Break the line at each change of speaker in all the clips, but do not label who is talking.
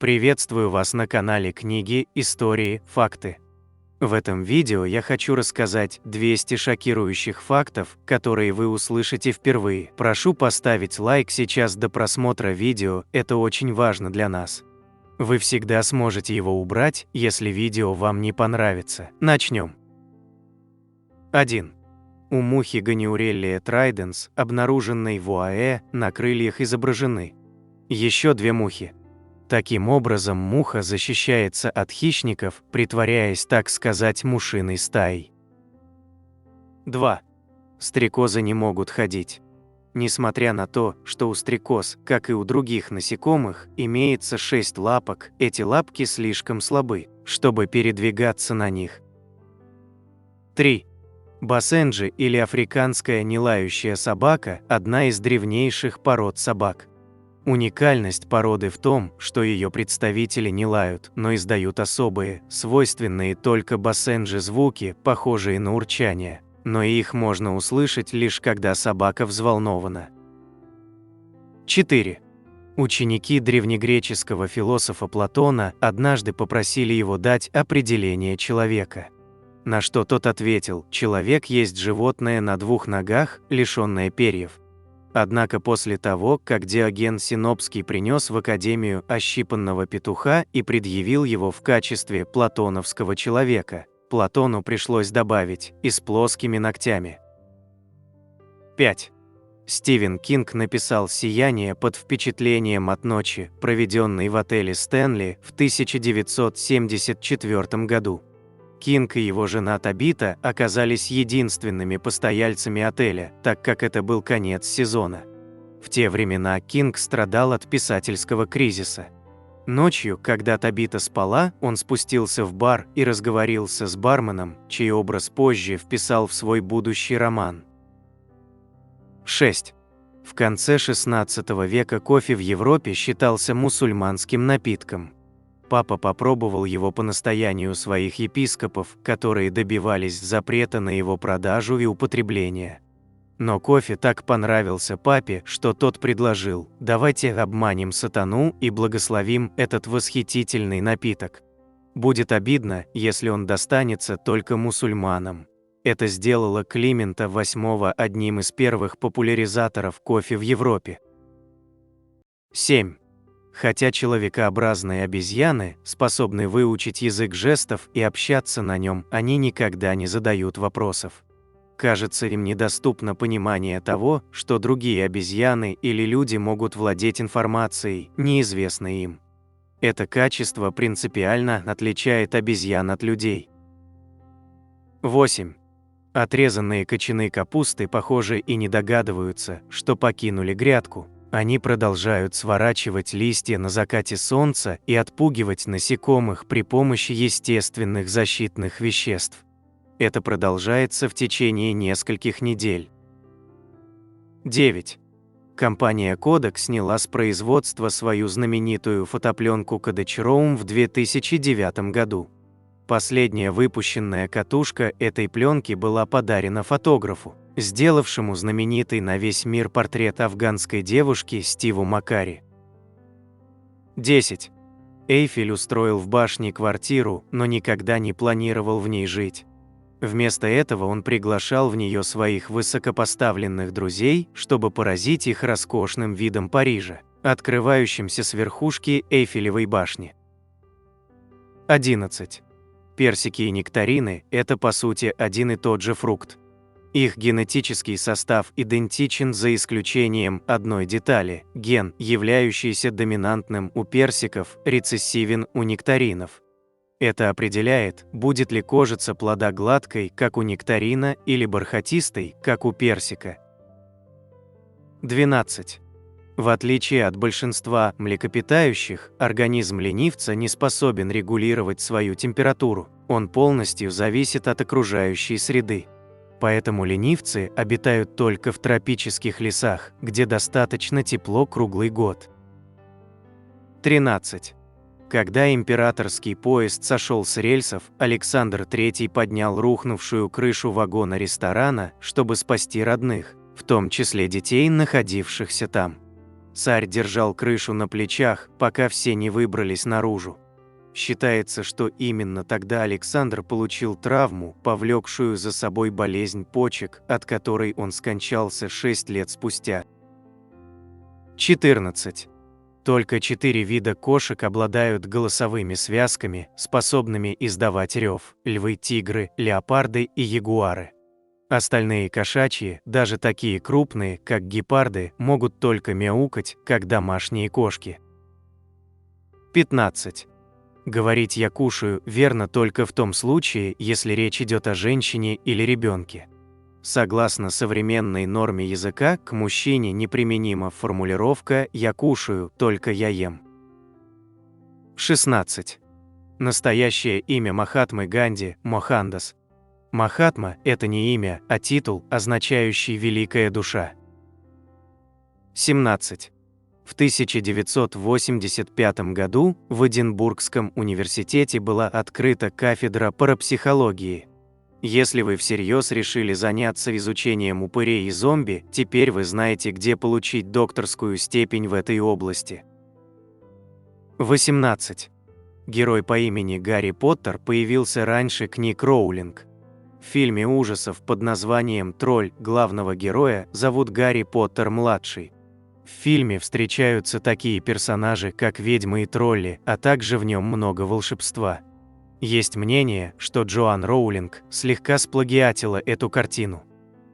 Приветствую вас на канале Книги, Истории, Факты. В этом видео я хочу рассказать 200 шокирующих фактов, которые вы услышите впервые. Прошу поставить лайк сейчас до просмотра видео, это очень важно для нас. Вы всегда сможете его убрать, если видео вам не понравится. Начнем. 1. У мухи Ганиуреллия трайденс, обнаруженной в ОАЭ, на крыльях изображены еще 2 мухи. Таким образом, муха защищается от хищников, притворяясь, так сказать, мушиной стаей. 2. Стрекозы не могут ходить. Несмотря на то, что у стрекоз, как и у других насекомых, имеется 6 лапок, эти лапки слишком слабы, чтобы передвигаться на них. 3. Басенджи или африканская нелающая собака – одна из древнейших пород собак. Уникальность породы в том, что ее представители не лают, но издают особые, свойственные только басенджи звуки, похожие на урчание, но их можно услышать лишь когда собака взволнована. 4. Ученики древнегреческого философа Платона однажды попросили его дать определение человека. На что тот ответил: «Человек есть животное на 2 ногах, лишённое перьев». Однако после того, как Диоген Синопский принес в Академию ощипанного петуха и предъявил его в качестве платоновского человека, Платону пришлось добавить «и с плоскими ногтями». 5. Стивен Кинг написал «Сияние» под впечатлением от ночи, проведенной в отеле Стэнли в 1974 году. Кинг и его жена Табита оказались единственными постояльцами отеля, так как это был конец сезона. В те времена Кинг страдал от писательского кризиса. Ночью, когда Табита спала, он спустился в бар и разговорился с барменом, чей образ позже вписал в свой будущий роман. 6. В конце XVI века кофе в Европе считался мусульманским напитком. Папа попробовал его по настоянию своих епископов, которые добивались запрета на его продажу и употребление. Но кофе так понравился папе, что тот предложил: «Давайте обманем сатану и благословим этот восхитительный напиток. Будет обидно, если он достанется только мусульманам». Это сделало Климента VIII одним из первых популяризаторов кофе в Европе. 7. Хотя человекообразные обезьяны способны выучить язык жестов и общаться на нем, они никогда не задают вопросов. Кажется, им недоступно понимание того, что другие обезьяны или люди могут владеть информацией, неизвестной им. Это качество принципиально отличает обезьян от людей. 8. Отрезанные кочаны капусты, похоже, и не догадываются, что покинули грядку. Они продолжают сворачивать листья на закате солнца и отпугивать насекомых при помощи естественных защитных веществ. Это продолжается в течение нескольких недель. 9. Компания Kodak сняла с производства свою знаменитую фотопленку Kodachrome в 2009 году. Последняя выпущенная катушка этой пленки была подарена фотографу, сделавшему знаменитый на весь мир портрет афганской девушки Стиву Макари. 10. Эйфель устроил в башне квартиру, но никогда не планировал в ней жить. Вместо этого он приглашал в нее своих высокопоставленных друзей, чтобы поразить их роскошным видом Парижа, открывающимся с верхушки Эйфелевой башни. 11. Персики и нектарины – это по сути один и тот же фрукт. Их генетический состав идентичен за исключением одной детали – ген, являющийся доминантным у персиков, рецессивен у нектаринов. Это определяет, будет ли кожица плода гладкой, как у нектарина, или бархатистой, как у персика. 12. В отличие от большинства млекопитающих, организм ленивца не способен регулировать свою температуру, он полностью зависит от окружающей среды. Поэтому ленивцы обитают только в тропических лесах, где достаточно тепло круглый год. 13. Когда императорский поезд сошел с рельсов, Александр III поднял рухнувшую крышу вагона ресторана, чтобы спасти родных, в том числе детей, находившихся там. Царь держал крышу на плечах, пока все не выбрались наружу. Считается, что именно тогда Александр получил травму, повлекшую за собой болезнь почек, от которой он скончался 6 лет спустя. 14. Только 4 вида кошек обладают голосовыми связками, способными издавать рев: львы, тигры, леопарды и ягуары. Остальные кошачьи, даже такие крупные, как гепарды, могут только мяукать, как домашние кошки. 15. Говорить «я кушаю» верно только в том случае, если речь идет о женщине или ребенке. Согласно современной норме языка, к мужчине неприменима формулировка «я кушаю, только я ем». 16. Настоящее имя Махатмы Ганди – Мохандас. Махатма – это не имя, а титул, означающий «великая душа». 17. В 1985 году в Эдинбургском университете была открыта кафедра парапсихологии. Если вы всерьез решили заняться изучением упырей и зомби, теперь вы знаете, где получить докторскую степень в этой области. 18. Герой по имени Гарри Поттер появился раньше книг Роулинг. В фильме ужасов под названием «Тролль» главного героя зовут Гарри Поттер-младший. В фильме встречаются такие персонажи, как ведьмы и тролли, а также в нем много волшебства. Есть мнение, что Джоан Роулинг слегка сплагиатила эту картину.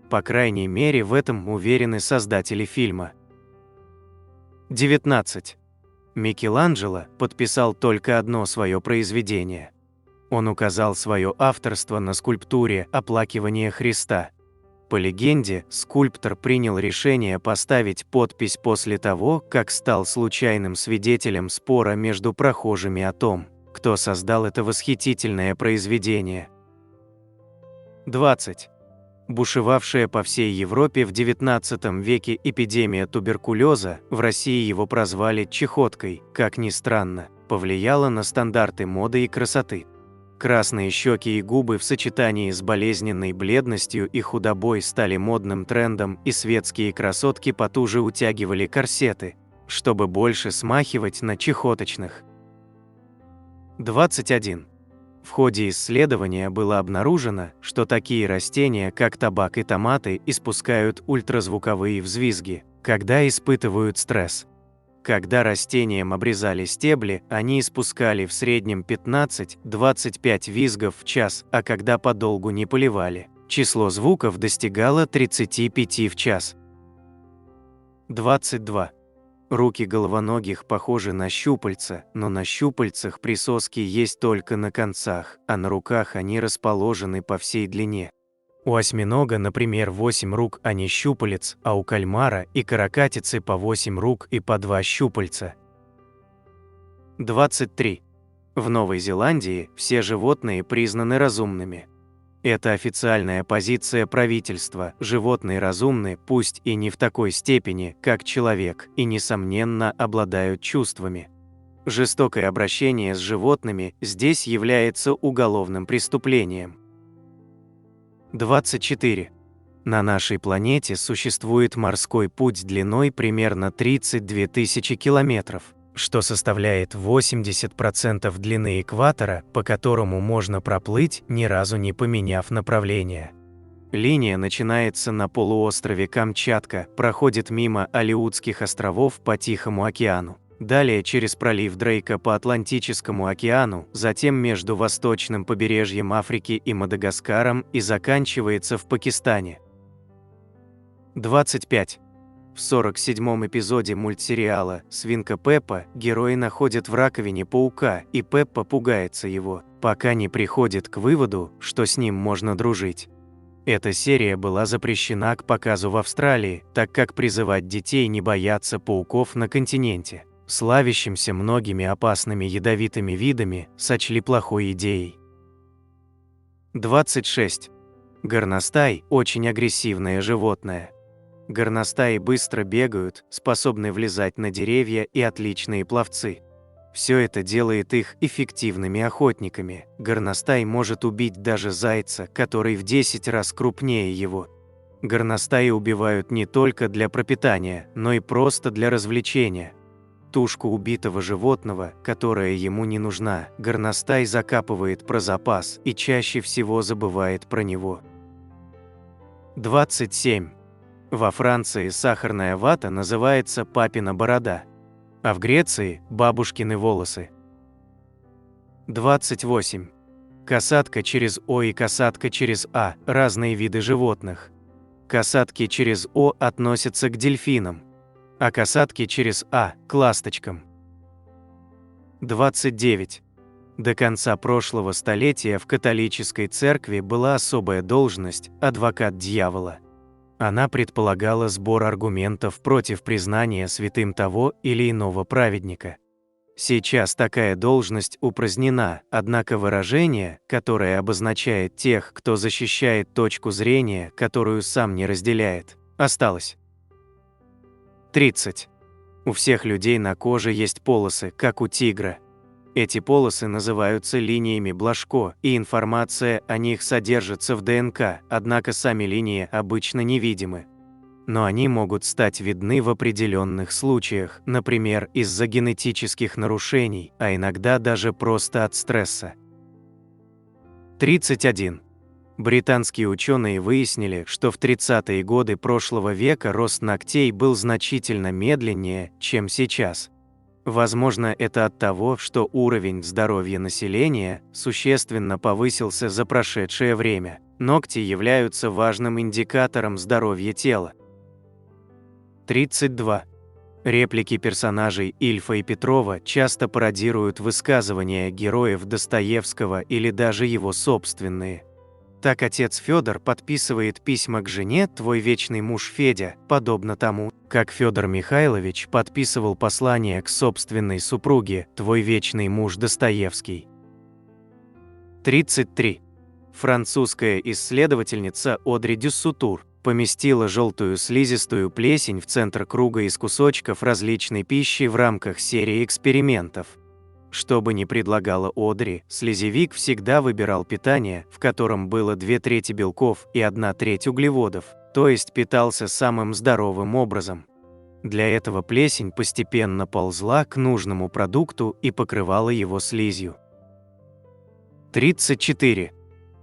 По крайней мере, в этом уверены создатели фильма. 19. Микеланджело подписал только одно свое произведение. Он указал свое авторство на скульптуре «Оплакивание Христа». По легенде, скульптор принял решение поставить подпись после того, как стал случайным свидетелем спора между прохожими о том, кто создал это восхитительное произведение. 20. Бушевавшая по всей Европе в XIX веке эпидемия туберкулеза, в России его прозвали чехоткой, как ни странно, повлияла на стандарты моды и красоты. Красные щеки и губы в сочетании с болезненной бледностью и худобой стали модным трендом, и светские красотки потуже утягивали корсеты, чтобы больше смахивать на чехоточных. 21. В ходе исследования было обнаружено, что такие растения, как табак и томаты, испускают ультразвуковые взвизги, когда испытывают стресс. Когда растениям обрезали стебли, они испускали в среднем 15-25 визгов в час, а когда подолгу не поливали, число звуков достигало 35 в час. 22. Руки головоногих похожи на щупальца, но на щупальцах присоски есть только на концах, а на руках они расположены по всей длине. У осьминога, например, 8 рук, а не щупалец, а у кальмара и каракатицы по 8 рук и по 2 щупальца. 23. В Новой Зеландии все животные признаны разумными. Это официальная позиция правительства. Животные разумны, пусть и не в такой степени, как человек, и, несомненно, обладают чувствами. Жестокое обращение с животными здесь является уголовным преступлением. 24. На нашей планете существует морской путь длиной примерно 32 тысячи километров, что составляет 80% длины экватора, по которому можно проплыть, ни разу не поменяв направление. Линия начинается на полуострове Камчатка, проходит мимо Алеутских островов по Тихому океану, далее через пролив Дрейка по Атлантическому океану, затем между восточным побережьем Африки и Мадагаскаром и заканчивается в Пакистане. 25. В 47-м эпизоде мультсериала «Свинка Пеппа» герои находят в раковине паука, и Пеппа пугается его, пока не приходит к выводу, что с ним можно дружить. Эта серия была запрещена к показу в Австралии, так как призывать детей не бояться пауков на континенте, славящимся многими опасными ядовитыми видами, сочли плохой идеей. 26. Горностай – очень агрессивное животное. Горностаи быстро бегают, способны влезать на деревья и отличные пловцы. Все это делает их эффективными охотниками. Горностай может убить даже зайца, который в 10 раз крупнее его. Горностаи убивают не только для пропитания, но и просто для развлечения. Тушку убитого животного, которая ему не нужна, горностай закапывает про запас и чаще всего забывает про него. 27. Во Франции сахарная вата называется папина борода, а в Греции – бабушкины волосы. 28. Касатка через О и касатка через А – разные виды животных. Касатки через О относятся к дельфинам, а касатки через А – к ласточкам. 29. До конца прошлого столетия в католической церкви была особая должность – адвокат дьявола. Она предполагала сбор аргументов против признания святым того или иного праведника. Сейчас такая должность упразднена, однако выражение, которое обозначает тех, кто защищает точку зрения, которую сам не разделяет, осталось. 30. У всех людей на коже есть полосы, как у тигра. Эти полосы называются линиями Блажко, и информация о них содержится в ДНК, однако сами линии обычно невидимы. Но они могут стать видны в определенных случаях, например, из-за генетических нарушений, а иногда даже просто от стресса. 31. Британские ученые выяснили, что в 30-е годы прошлого века рост ногтей был значительно медленнее, чем сейчас. Возможно, это от того, что уровень здоровья населения существенно повысился за прошедшее время. Ногти являются важным индикатором здоровья тела. 32. Реплики персонажей Ильфа и Петрова часто пародируют высказывания героев Достоевского или даже его собственные. Так отец Федор подписывает письма к жене «Твой вечный муж Федя», подобно тому, как Федор Михайлович подписывал послание к собственной супруге «Твой вечный муж Достоевский». 33. Французская исследовательница Одри Дюссутур поместила желтую слизистую плесень в центр круга из кусочков различной пищи в рамках серии экспериментов. Что бы ни предлагала Одри, слезевик всегда выбирал питание, в котором было 2/3 белков и 1/3 углеводов, то есть питался самым здоровым образом. Для этого плесень постепенно ползла к нужному продукту и покрывала его слизью. 34.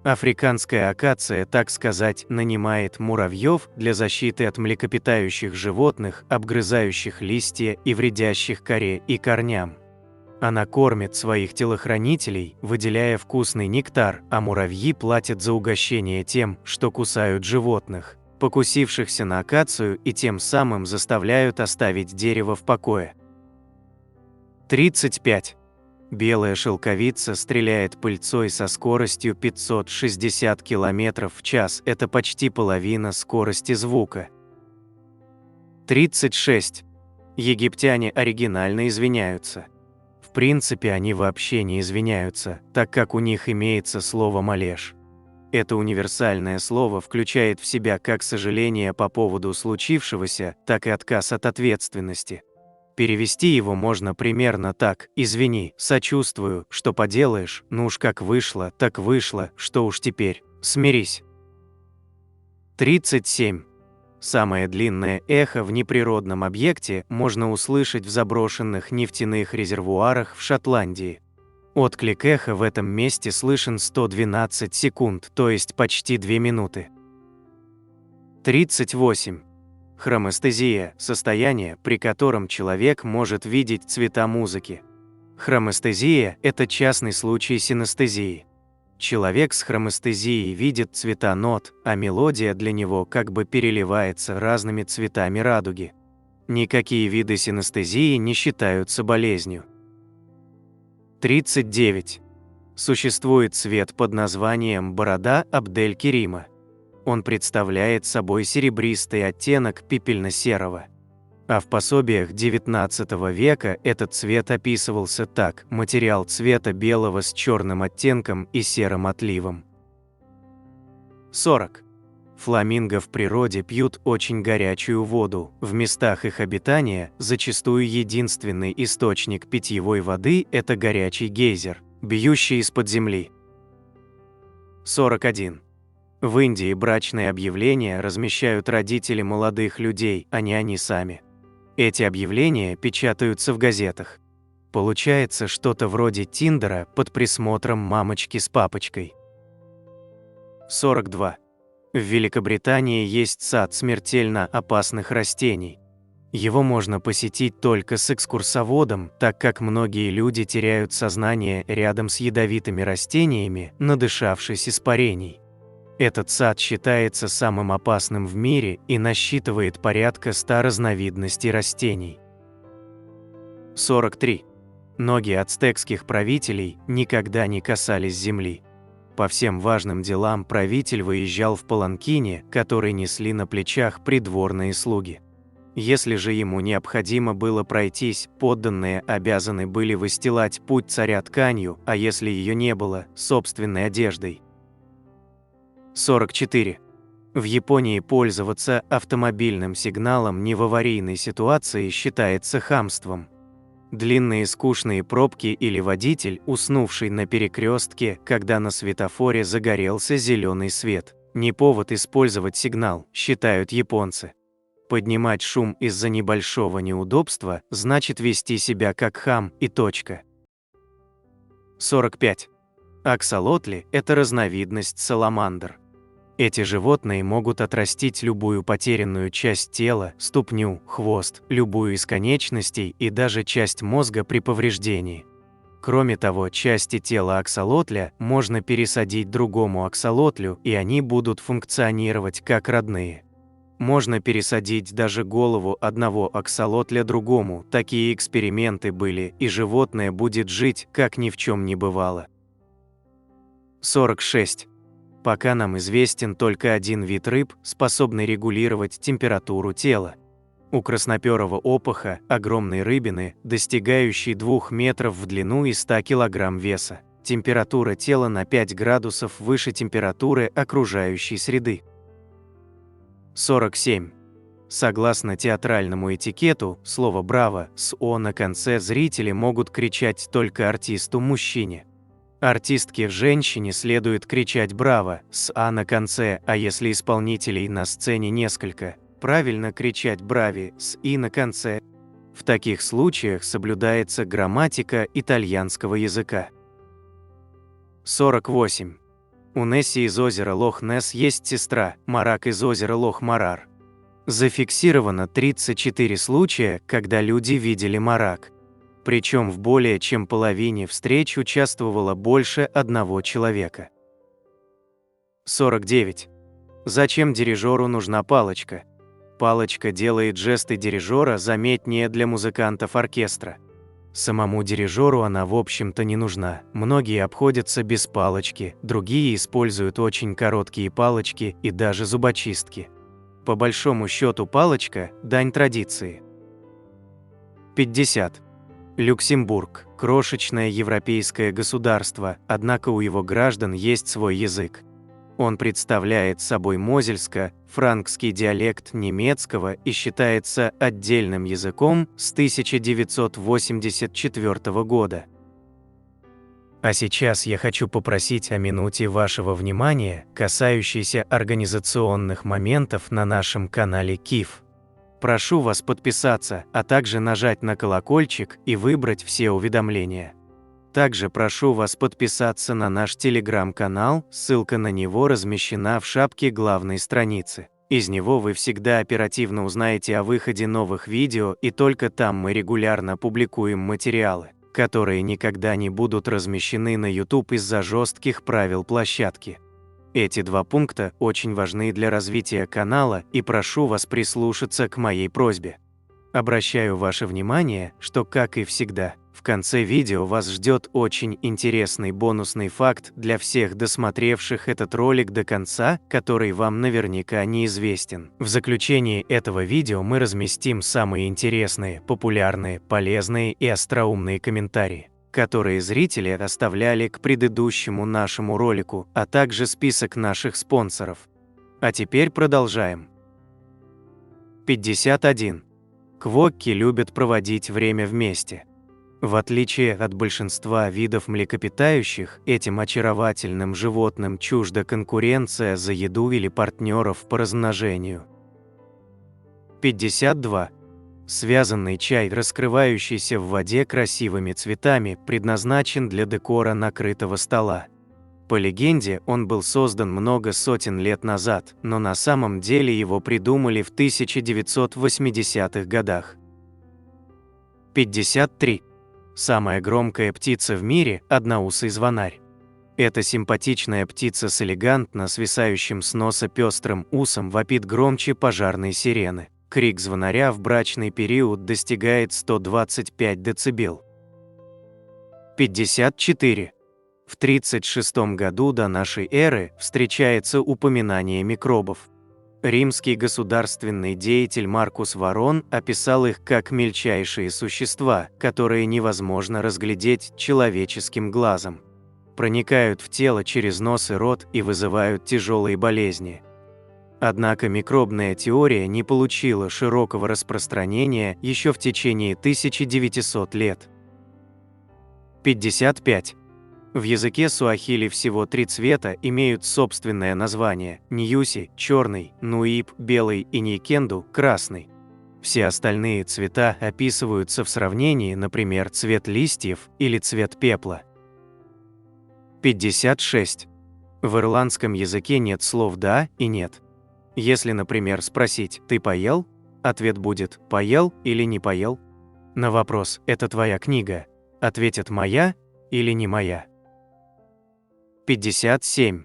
Африканская акация, так сказать, нанимает муравьев для защиты от млекопитающих животных, обгрызающих листья и вредящих коре и корням. Она кормит своих телохранителей, выделяя вкусный нектар, а муравьи платят за угощение тем, что кусают животных, покусившихся на акацию, и тем самым заставляют оставить дерево в покое. 35. Белая шелковица стреляет пыльцой со скоростью 560 км в час, это почти половина скорости звука. 36. Египтяне оригинально извиняются. В принципе, они вообще не извиняются, так как у них имеется слово «малеш». Это универсальное слово включает в себя как сожаление по поводу случившегося, так и отказ от ответственности. Перевести его можно примерно так: «Извини, сочувствую, что поделаешь, ну уж как вышло, так вышло, что уж теперь, смирись». 37. Самое длинное эхо в неприродном объекте можно услышать в заброшенных нефтяных резервуарах в Шотландии. Отклик эха в этом месте слышен 112 секунд, то есть почти 2 минуты. 38. Хроместезия – состояние, при котором человек может видеть цвета музыки. Хроместезия – это частный случай синестезии. Человек с хроместезией видит цвета нот, а мелодия для него как бы переливается разными цветами радуги. Никакие виды синестезии не считаются болезнью. 39. Существует цвет под названием «борода Абдель-Керима». Он представляет собой серебристый оттенок пепельно-серого. А в пособиях XIX века этот цвет описывался так: материал цвета белого с черным оттенком и серым отливом. 40. Фламинго в природе пьют очень горячую воду. В местах их обитания зачастую единственный источник питьевой воды – это горячий гейзер, бьющий из-под земли. 41. В Индии брачные объявления размещают родители молодых людей, а не они сами. Эти объявления печатаются в газетах. Получается что-то вроде Тиндера под присмотром мамочки с папочкой. 42. В Великобритании есть сад смертельно опасных растений. Его можно посетить только с экскурсоводом, так как многие люди теряют сознание рядом с ядовитыми растениями, надышавшись испарений. Этот сад считается самым опасным в мире и насчитывает порядка 100 разновидностей растений. 43. Ноги ацтекских правителей никогда не касались земли. По всем важным делам правитель выезжал в паланкине, который несли на плечах придворные слуги. Если же ему необходимо было пройтись, подданные обязаны были выстилать путь царя тканью, а если ее не было, собственной одеждой. 44. В Японии пользоваться автомобильным сигналом не в аварийной ситуации считается хамством. Длинные скучные пробки или водитель, уснувший на перекрестке, когда на светофоре загорелся зеленый свет. Не повод использовать сигнал, считают японцы. Поднимать шум из-за небольшого неудобства значит вести себя как хам и точка. 45. Аксолотли – это разновидность саламандр. Эти животные могут отрастить любую потерянную часть тела, ступню, хвост, любую из конечностей и даже часть мозга при повреждении. Кроме того, части тела аксолотля можно пересадить другому аксолотлю, и они будут функционировать как родные. Можно пересадить даже голову одного аксолотля другому, такие эксперименты были, и животное будет жить, как ни в чем не бывало. 46. Пока нам известен только один вид рыб, способный регулировать температуру тела. У красноперого опоха, огромной рыбины, достигающей 2 метров в длину и 100 килограмм веса. Температура тела на 5 градусов выше температуры окружающей среды. 47. Согласно театральному этикету, слово «браво» с «о» на конце зрители могут кричать только артисту-мужчине. Артистке-женщине следует кричать «браво» с «а» на конце, а если исполнителей на сцене несколько, правильно кричать «брави» с «и» на конце. В таких случаях соблюдается грамматика итальянского языка. 48. У Несси из озера Лох-Несс есть сестра, Марак из озера Лох-Марар. Зафиксировано 34 случая, когда люди видели Марак. Причем в более чем половине встреч участвовало больше одного человека. 49. Зачем дирижеру нужна палочка? Палочка делает жесты дирижера заметнее для музыкантов оркестра. Самому дирижеру она в общем-то не нужна. Многие обходятся без палочки, другие используют очень короткие палочки и даже зубочистки. По большому счету палочка – дань традиции. 50. Люксембург – крошечное европейское государство, однако у его граждан есть свой язык. Он представляет собой мозельско-франкский диалект немецкого и считается отдельным языком с 1984 года. А сейчас я хочу попросить о минуте вашего внимания, касающейся организационных моментов на нашем канале КИФ. Прошу вас подписаться, а также нажать на колокольчик и выбрать все уведомления. Также прошу вас подписаться на наш телеграм-канал, ссылка на него размещена в шапке главной страницы. Из него вы всегда оперативно узнаете о выходе новых видео, и только там мы регулярно публикуем материалы, которые никогда не будут размещены на YouTube из-за жестких правил площадки. Эти 2 пункта очень важны для развития канала, и прошу вас прислушаться к моей просьбе. Обращаю ваше внимание, что, как и всегда, в конце видео вас ждет очень интересный бонусный факт для всех досмотревших этот ролик до конца, который вам наверняка неизвестен. В заключении этого видео мы разместим самые интересные, популярные, полезные и остроумные комментарии, которые зрители оставляли к предыдущему нашему ролику, а также список наших спонсоров. А теперь продолжаем. 51. Квокки любят проводить время вместе. В отличие от большинства видов млекопитающих, этим очаровательным животным чужда конкуренция за еду или партнеров по размножению. 52. Связанный чай, раскрывающийся в воде красивыми цветами, предназначен для декора накрытого стола. По легенде, он был создан много сотен лет назад, но на самом деле его придумали в 1980-х годах. 53. Самая громкая птица в мире – одноусый звонарь. Эта симпатичная птица с элегантно свисающим с носа пестрым усом вопит громче пожарной сирены. Крик звонаря в брачный период достигает 125 дБ. 54. В 36 году до нашей эры встречается упоминание микробов. Римский государственный деятель Маркус Варон описал их как мельчайшие существа, которые невозможно разглядеть человеческим глазом. Проникают в тело через нос и рот и вызывают тяжелые болезни. Однако микробная теория не получила широкого распространения еще в течение 1900 лет. 55. В языке суахили всего 3 цвета имеют собственное название – ньюси – черный, нуиб – белый и нейкенду – красный. Все остальные цвета описываются в сравнении, например, цвет листьев или цвет пепла. 56. В ирландском языке нет слов «да» и «нет». Если, например, спросить «ты поел?», ответ будет «поел» или «не поел?». На вопрос «это твоя книга?» ответят «моя» или «не моя?». 57.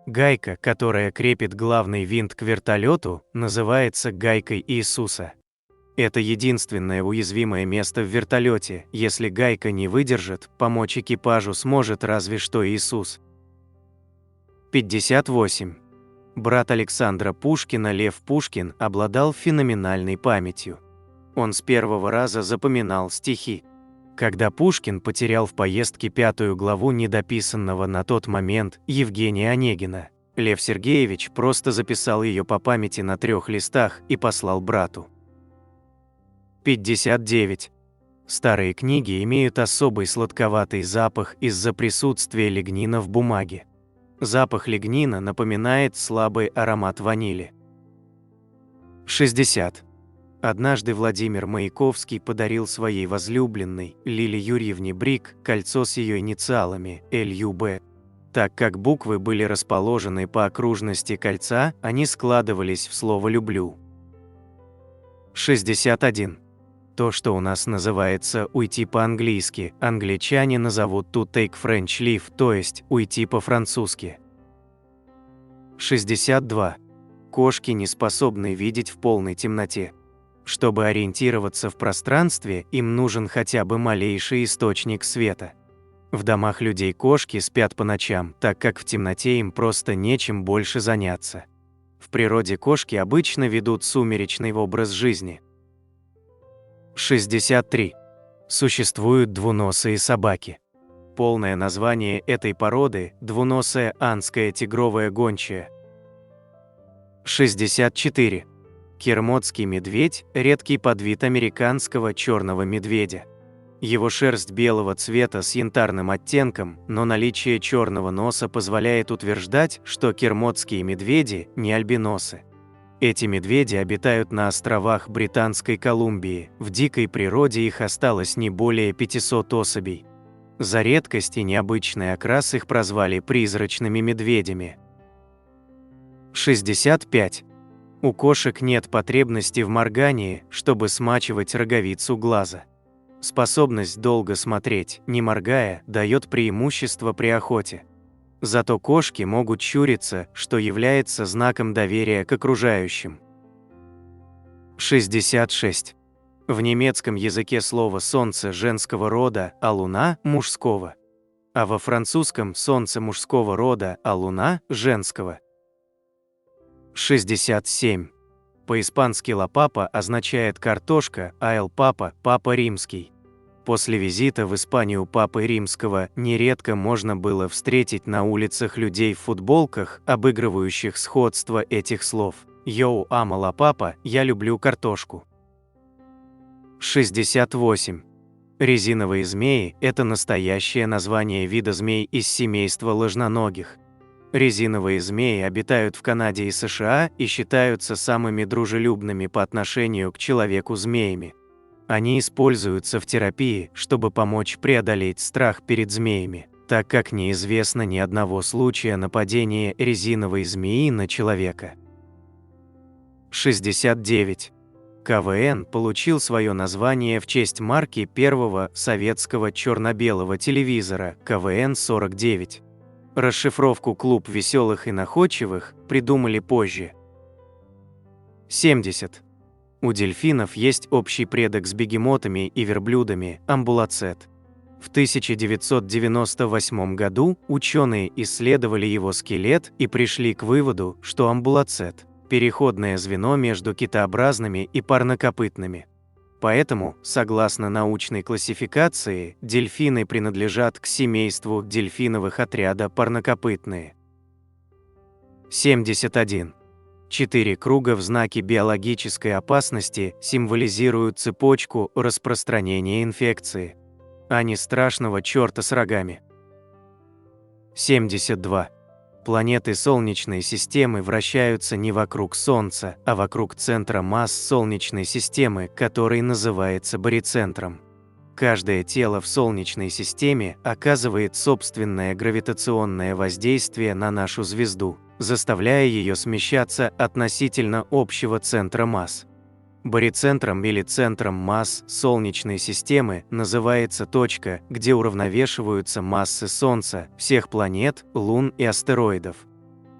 Гайка, которая крепит главный винт к вертолету, называется гайкой Иисуса. Это единственное уязвимое место в вертолете. Если гайка не выдержит, помочь экипажу сможет разве что Иисус. 58. Брат Александра Пушкина Лев Пушкин обладал феноменальной памятью. Он с первого раза запоминал стихи. Когда Пушкин потерял в поездке 5 главу недописанного на тот момент Евгения Онегина, Лев Сергеевич просто записал ее по памяти на 3 листах и послал брату. 59. Старые книги имеют особый сладковатый запах из-за присутствия лигнина в бумаге. Запах лигнина напоминает слабый аромат ванили. 60. Однажды Владимир Маяковский подарил своей возлюбленной, Лиле Юрьевне Брик, кольцо с ее инициалами ЛЮБ. Так как буквы были расположены по окружности кольца, они складывались в слово «люблю». 61. То, что у нас называется «уйти по-английски», англичане назовут «to take French leave», то есть «уйти по-французски». 62. Кошки не способны видеть в полной темноте. Чтобы ориентироваться в пространстве, им нужен хотя бы малейший источник света. В домах людей кошки спят по ночам, так как в темноте им просто нечем больше заняться. В природе кошки обычно ведут сумеречный образ жизни. 63. Существуют двуносые собаки. Полное название этой породы – двуносая анская тигровая гончая. 64. Кермотский медведь – редкий подвид американского черного медведя. Его шерсть белого цвета с янтарным оттенком, но наличие черного носа позволяет утверждать, что кермотские медведи не альбиносы. Эти медведи обитают на островах Британской Колумбии, в дикой природе их осталось не более 500 особей. За редкость и необычный окрас их прозвали призрачными медведями. 65. У кошек нет потребности в моргании, чтобы смачивать роговицу глаза. Способность долго смотреть, не моргая, дает преимущество при охоте. Зато кошки могут щуриться, что является знаком доверия к окружающим. 66. В немецком языке слово «солнце» женского рода, а «луна» – мужского. А во французском «солнце» мужского рода, а «луна» – женского. 67. По-испански «ла папа» означает «картошка», а «эл папа» – «папа римский». После визита в Испанию Папы Римского нередко можно было встретить на улицах людей в футболках, обыгрывающих сходство этих слов. «Йоу, ама ла папа, я люблю картошку». 68. Резиновые змеи – это настоящее название вида змей из семейства ложноногих. Резиновые змеи обитают в Канаде и США и считаются самыми дружелюбными по отношению к человеку змеями. Они используются в терапии, чтобы помочь преодолеть страх перед змеями, так как неизвестно ни одного случая нападения резиновой змеи на человека. 69. КВН получил свое название в честь марки первого советского черно-белого телевизора КВН-49. Расшифровку «Клуб веселых и находчивых» придумали позже. 70. У дельфинов есть общий предок с бегемотами и верблюдами – амбулацет. В 1998 году ученые исследовали его скелет и пришли к выводу, что амбулацет – переходное звено между китообразными и парнокопытными. Поэтому, согласно научной классификации, дельфины принадлежат к семейству дельфиновых отряда парнокопытные. 71. 4 круга в знаке биологической опасности символизируют цепочку распространения инфекции, а не страшного черта с рогами. 72. Планеты Солнечной системы вращаются не вокруг Солнца, а вокруг центра масс Солнечной системы, который называется барицентром. Каждое тело в Солнечной системе оказывает собственное гравитационное воздействие на нашу звезду, заставляя ее смещаться относительно общего центра масс. Барицентром или центром масс Солнечной системы называется точка, где уравновешиваются массы Солнца, всех планет, лун и астероидов.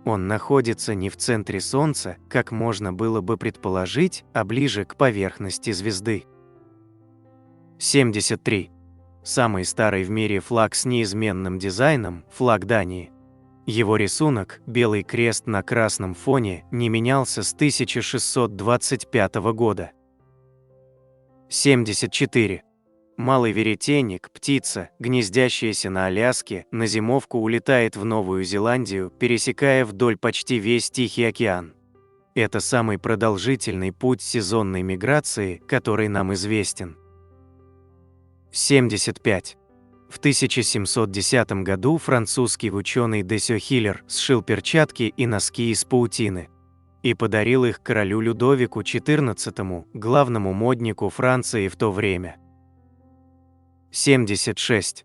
Он находится не в центре Солнца, как можно было бы предположить, а ближе к поверхности звезды. 73. Самый старый в мире флаг с неизменным дизайном – флаг Дании. Его рисунок, белый крест на красном фоне, не менялся с 1625 года. 74. Малый веретенник, птица, гнездящаяся на Аляске, на зимовку улетает в Новую Зеландию, пересекая вдоль почти весь Тихий океан. Это самый продолжительный путь сезонной миграции, который нам известен. 75. В 1710 году французский ученый Десё Хиллер сшил перчатки и носки из паутины и подарил их королю Людовику XIV, главному моднику Франции в то время. 76.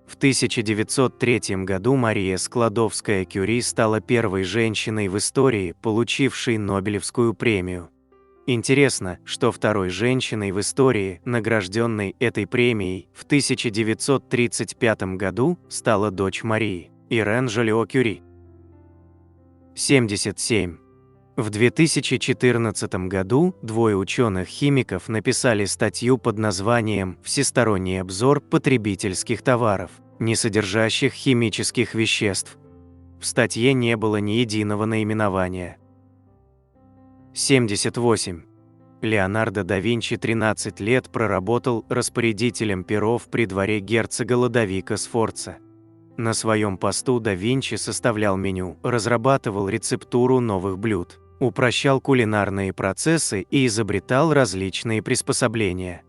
В 1903 году Мария Складовская-Кюри стала первой женщиной в истории, получившей Нобелевскую премию. Интересно, что второй женщиной в истории, награжденной этой премией, в 1935 году стала дочь Марии, Ирен Жолио-Кюри. 77. В 2014 году двое ученых-химиков написали статью под названием «Всесторонний обзор потребительских товаров, не содержащих химических веществ». В статье не было ни единого наименования. 78. Леонардо да Винчи 13 лет проработал распорядителем перов при дворе герцога Лодовико Сфорца. На своем посту да Винчи составлял меню, разрабатывал рецептуру новых блюд, упрощал кулинарные процессы и изобретал различные приспособления.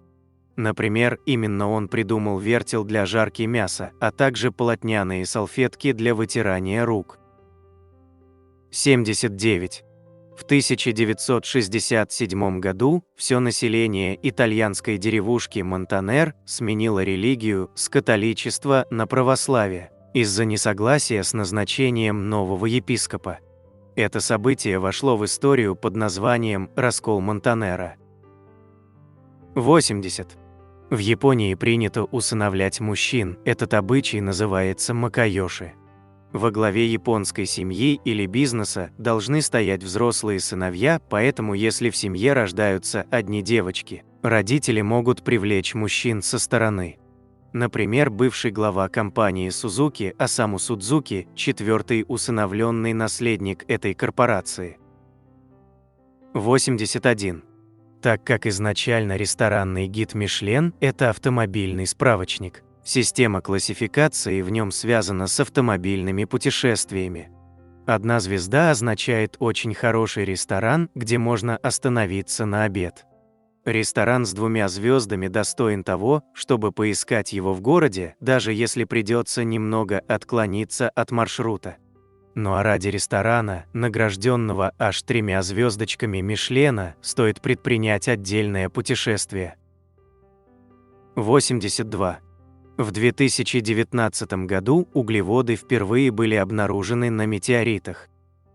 Например, именно он придумал вертел для жарки мяса, а также полотняные салфетки для вытирания рук. 79. В 1967 году все население итальянской деревушки Монтанер сменило религию с католичества на православие из-за несогласия с назначением нового епископа. Это событие вошло в историю под названием «Раскол Монтанера». 80. В Японии принято усыновлять мужчин, этот обычай называется макайоши. Во главе японской семьи или бизнеса должны стоять взрослые сыновья, поэтому если в семье рождаются одни девочки, родители могут привлечь мужчин со стороны. Например, бывший глава компании Сузуки Осаму Судзуки, четвертый усыновленный наследник этой корпорации. 81. Так как изначально ресторанный гид Мишлен – это автомобильный справочник, система классификации в нем связана с автомобильными путешествиями. Одна звезда означает очень хороший ресторан, где можно остановиться на обед. Ресторан с 2 звездами достоин того, чтобы поискать его в городе, даже если придется немного отклониться от маршрута. Ну а ради ресторана, награжденного аж 3 звездочками Мишлена, стоит предпринять отдельное путешествие. 82. В 2019 году углеводы впервые были обнаружены на метеоритах.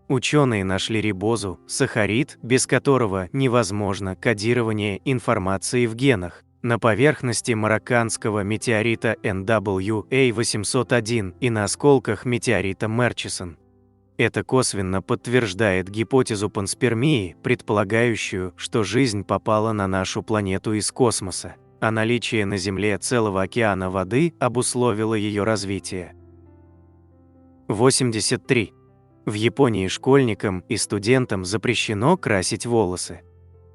Ученые нашли рибозу, сахарид, без которого невозможно кодирование информации в генах, на поверхности марокканского метеорита NWA-801 и на осколках метеорита Мерчисон. Это косвенно подтверждает гипотезу панспермии, предполагающую, что жизнь попала на нашу планету из космоса, а наличие на Земле целого океана воды обусловило ее развитие. 83. В Японии школьникам и студентам запрещено красить волосы.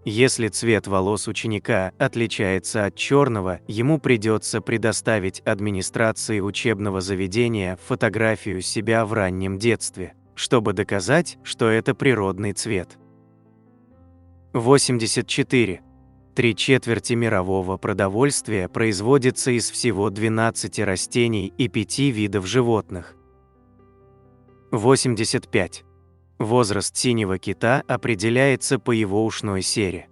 Если цвет волос ученика отличается от черного, ему придется предоставить администрации учебного заведения фотографию себя в раннем детстве, чтобы доказать, что это природный цвет. 84. 3/4 мирового продовольствия производится из всего 12 растений и 5 видов животных. 85. Возраст синего кита определяется по его ушной сере.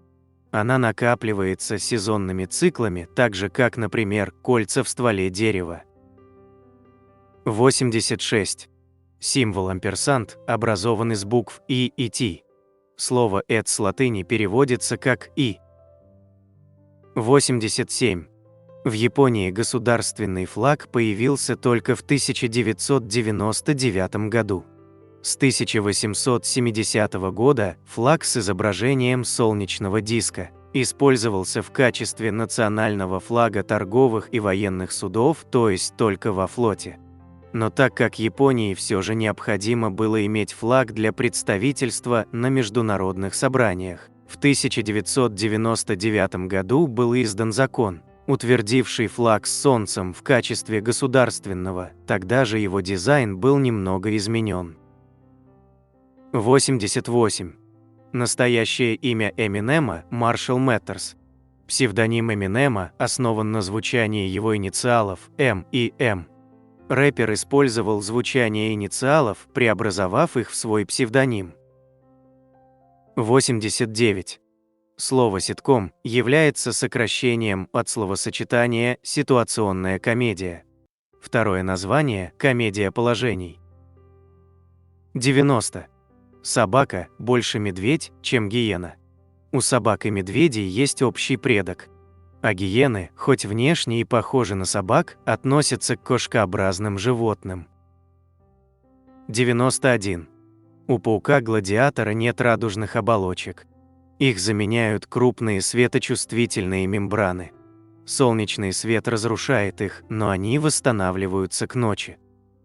Она накапливается сезонными циклами, так же как, например, кольца в стволе дерева. 86. Символ амперсанд образован из букв И и Т. Слово «эт» с латыни переводится как «и». 87. В Японии государственный флаг появился только в 1999 году. С 1870 года флаг с изображением солнечного диска использовался в качестве национального флага торговых и военных судов, то есть только во флоте. Но так как Японии все же необходимо было иметь флаг для представительства на международных собраниях, в 1999 году был издан закон, утвердивший флаг с солнцем в качестве государственного, тогда же его дизайн был немного изменен. 88. Настоящее имя Эминема – Маршалл Мэттерс. Псевдоним Эминема основан на звучании его инициалов М и М. Рэпер использовал звучание инициалов, преобразовав их в свой псевдоним. 89. Слово «ситком» является сокращением от словосочетания «ситуационная комедия». Второе название – комедия положений. 90. Собака больше медведь, чем гиена. У собак и медведей есть общий предок. А гиены, хоть внешне и похожи на собак, относятся к кошкообразным животным. 91. У паука-гладиатора нет радужных оболочек. Их заменяют крупные светочувствительные мембраны. Солнечный свет разрушает их, но они восстанавливаются к ночи.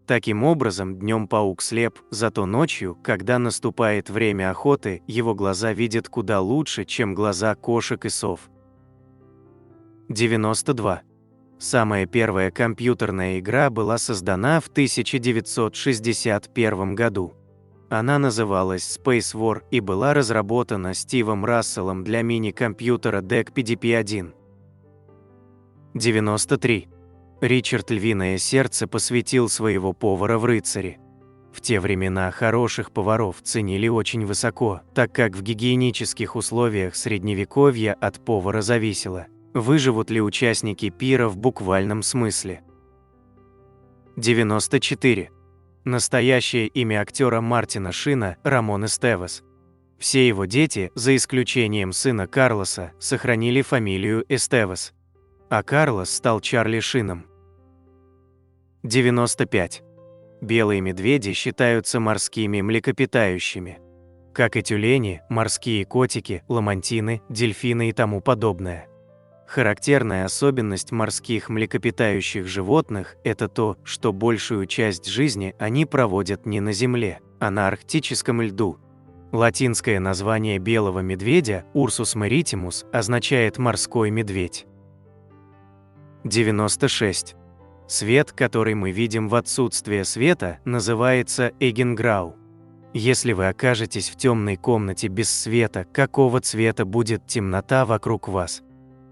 Таким образом, днем паук слеп, зато ночью, когда наступает время охоты, его глаза видят куда лучше, чем глаза кошек и сов. 92. Самая первая компьютерная игра была создана в 1961 году. Она называлась Space War и была разработана Стивом Расселом для мини-компьютера DEC PDP-1. 93. Ричард Львиное Сердце посвятил своего повара в рыцари. В те времена хороших поваров ценили очень высоко, так как в гигиенических условиях Средневековья от повара зависело, выживут ли участники пира в буквальном смысле. 94. Настоящее имя актера Мартина Шина – Рамон Эстевес. Все его дети, за исключением сына Карлоса, сохранили фамилию Эстевес. А Карлос стал Чарли Шином. 95. Белые медведи считаются морскими млекопитающими. Как и тюлени, морские котики, ламантины, дельфины и тому подобное. Характерная особенность морских млекопитающих животных – это то, что большую часть жизни они проводят не на Земле, а на арктическом льду. Латинское название белого медведя Ursus maritimus означает «морской медведь». 96. Свет, который мы видим в отсутствие света, называется Эйгенграу. Если вы окажетесь в темной комнате без света, какого цвета будет темнота вокруг вас?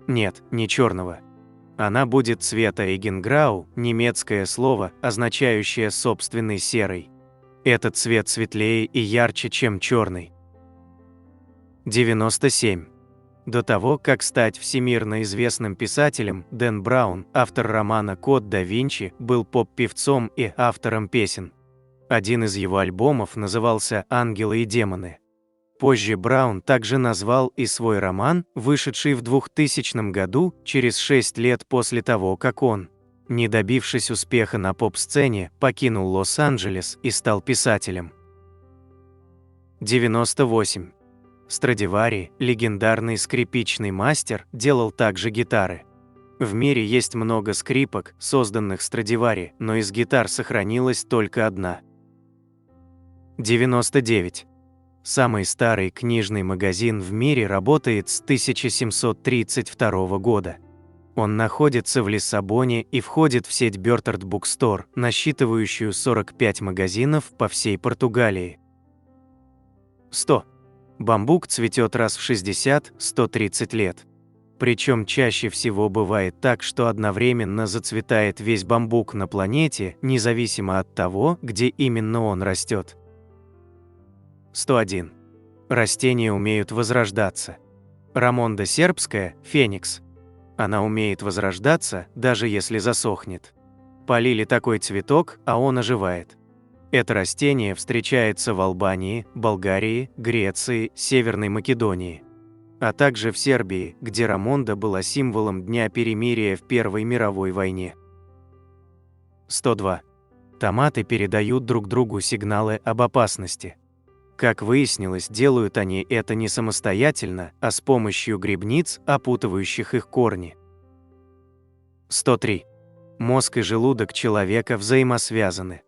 Нет, не черного. Она будет цвета Эйгенграу, немецкое слово, означающее собственный серый. Этот цвет светлее и ярче, чем черный. 97. До того, как стать всемирно известным писателем, Дэн Браун, автор романа «Код да Винчи», был поп-певцом и автором песен. Один из его альбомов назывался «Ангелы и демоны». Позже Браун также назвал и свой роман, вышедший в 2000 году, через 6 лет после того, как он, не добившись успеха на поп-сцене, покинул Лос-Анджелес и стал писателем. 98. Страдивари, легендарный скрипичный мастер, делал также гитары. В мире есть много скрипок, созданных Страдивари, но из гитар сохранилась только одна. 99. Самый старый книжный магазин в мире работает с 1732 года. Он находится в Лиссабоне и входит в сеть Бёртард Букстор, насчитывающую 45 магазинов по всей Португалии. 100. Бамбук цветет раз в 60-130 лет. Причем чаще всего бывает так, что одновременно зацветает весь бамбук на планете, независимо от того, где именно он растет. 101. Растения умеют возрождаться. Рамонда сербская – феникс. Она умеет возрождаться, даже если засохнет. Полили такой цветок, а он оживает. Это растение встречается в Албании, Болгарии, Греции, Северной Македонии, а также в Сербии, где рамонда была символом Дня перемирия в Первой мировой войне. 102. Томаты передают друг другу сигналы об опасности. Как выяснилось, делают они это не самостоятельно, а с помощью грибниц, опутывающих их корни. 103. Мозг и желудок человека взаимосвязаны.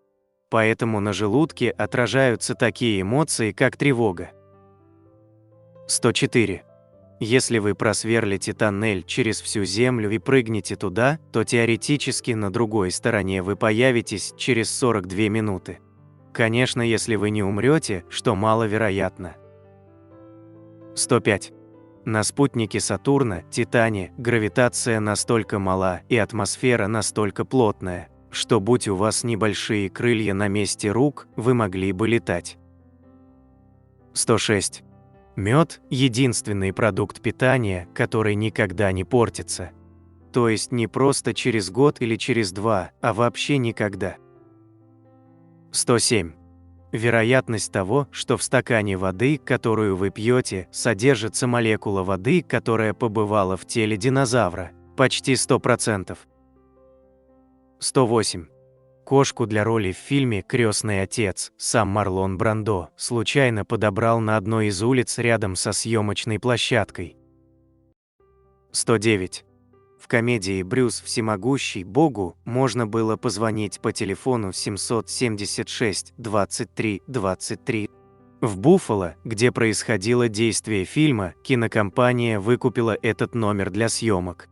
Поэтому на желудке отражаются такие эмоции, как тревога. 104. Если вы просверлите тоннель через всю Землю и прыгнете туда, то теоретически на другой стороне вы появитесь через 42 минуты. Конечно, если вы не умрете, что маловероятно. 105. На спутнике Сатурна, Титане, гравитация настолько мала и атмосфера настолько плотная, что будь у вас небольшие крылья на месте рук, вы могли бы летать. 106. Мед – единственный продукт питания, который никогда не портится. То есть не просто через год или через 2, а вообще никогда. 107. Вероятность того, что в стакане воды, которую вы пьете, содержится молекула воды, которая побывала в теле динозавра, почти 100%. 108. Кошку для роли в фильме «Крестный отец» сам Марлон Брандо случайно подобрал на одной из улиц рядом со съемочной площадкой. 109. В комедии «Брюс всемогущий» Богу можно было позвонить по телефону 776 23 23. В Буффало, где происходило действие фильма, кинокомпания выкупила этот номер для съемок.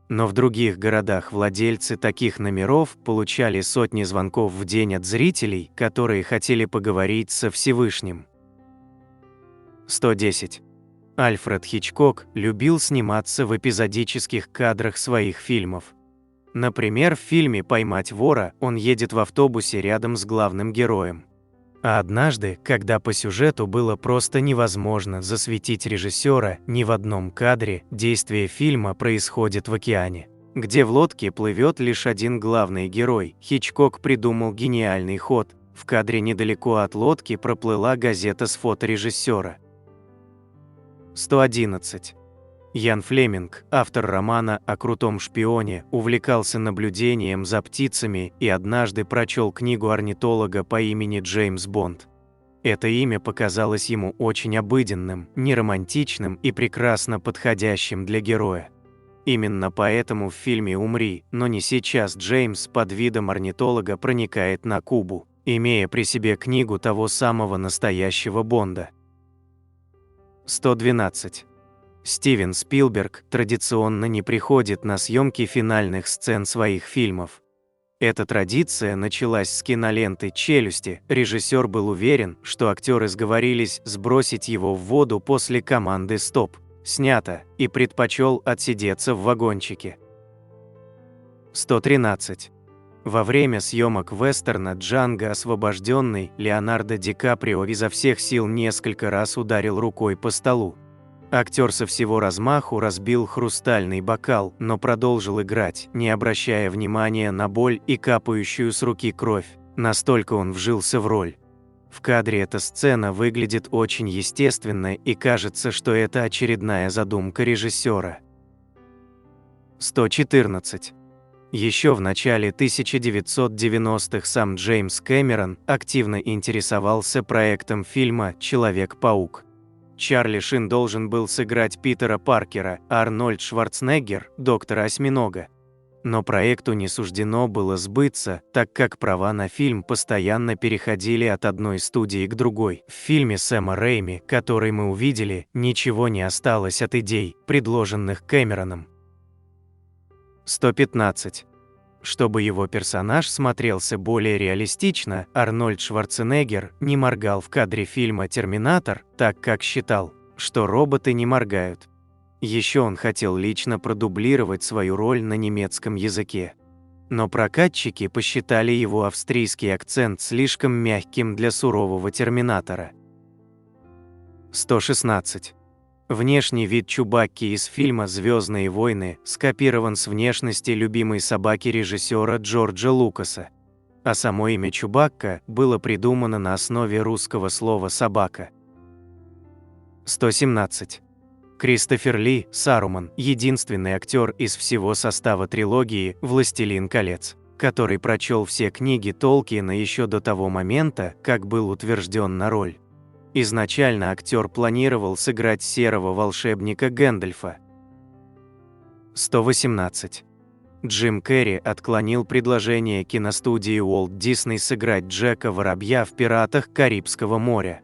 Но в других городах владельцы таких номеров получали сотни звонков в день от зрителей, которые хотели поговорить со Всевышним. 110. Альфред Хичкок любил сниматься в эпизодических кадрах своих фильмов. Например, в фильме «Поймать вора» он едет в автобусе рядом с главным героем. А однажды, когда по сюжету было просто невозможно засветить режиссера ни в одном кадре, действие фильма происходит в океане, где в лодке плывет лишь один главный герой. Хичкок придумал гениальный ход. В кадре недалеко от лодки проплыла газета с фото режиссера. 111. Ян Флеминг, автор романа о крутом шпионе, увлекался наблюдением за птицами и однажды прочел книгу орнитолога по имени Джеймс Бонд. Это имя показалось ему очень обыденным, неромантичным и прекрасно подходящим для героя. Именно поэтому в фильме «Умри, но не сейчас» Джеймс под видом орнитолога проникает на Кубу, имея при себе книгу того самого настоящего Бонда. 112. Стивен Спилберг традиционно не приходит на съемки финальных сцен своих фильмов. Эта традиция началась с киноленты «Челюсти». Режиссер был уверен, что актеры сговорились сбросить его в воду после команды «Стоп». Снято, и предпочел отсидеться в вагончике. 113. Во время съемок вестерна «Джанго освобожденный» Леонардо Ди Каприо изо всех сил несколько раз ударил рукой по столу. Актер со всего размаху разбил хрустальный бокал, но продолжил играть, не обращая внимания на боль и капающую с руки кровь. Настолько он вжился в роль. В кадре эта сцена выглядит очень естественно, и кажется, что это очередная задумка режиссера. 114. Еще в начале 1990-х сам Джеймс Кэмерон активно интересовался проектом фильма «Человек-паук». Чарли Шин должен был сыграть Питера Паркера, а Арнольд Шварценеггер – доктора Осьминога. Но проекту не суждено было сбыться, так как права на фильм постоянно переходили от одной студии к другой. В фильме Сэма Рэйми, который мы увидели, ничего не осталось от идей, предложенных Кэмероном. 115. Чтобы его персонаж смотрелся более реалистично, Арнольд Шварценеггер не моргал в кадре фильма «Терминатор», так как считал, что роботы не моргают. Еще он хотел лично продублировать свою роль на немецком языке. Но прокатчики посчитали его австрийский акцент слишком мягким для сурового «Терминатора». 116. Внешний вид Чубакки из фильма «Звездные войны» скопирован с внешности любимой собаки режиссера Джорджа Лукаса. А само имя Чубакка было придумано на основе русского слова «собака». 117. Кристофер Ли, Саруман, единственный актер из всего состава трилогии «Властелин колец», который прочел все книги Толкиена еще до того момента, как был утвержден на роль. Изначально актер планировал сыграть серого волшебника Гэндальфа. 118. Джим Керри отклонил предложение киностудии Уолт Дисней сыграть Джека Воробья в «Пиратах Карибского моря».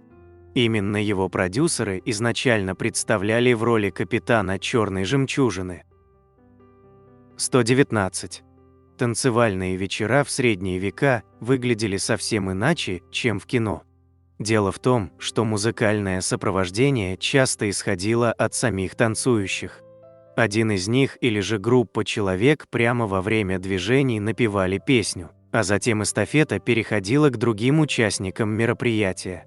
Именно его продюсеры изначально представляли в роли капитана «Черной жемчужины». 119. Танцевальные вечера в средние века выглядели совсем иначе, чем в кино. Дело в том, что музыкальное сопровождение часто исходило от самих танцующих. Один из них или же группа человек прямо во время движений напевали песню, а затем эстафета переходила к другим участникам мероприятия.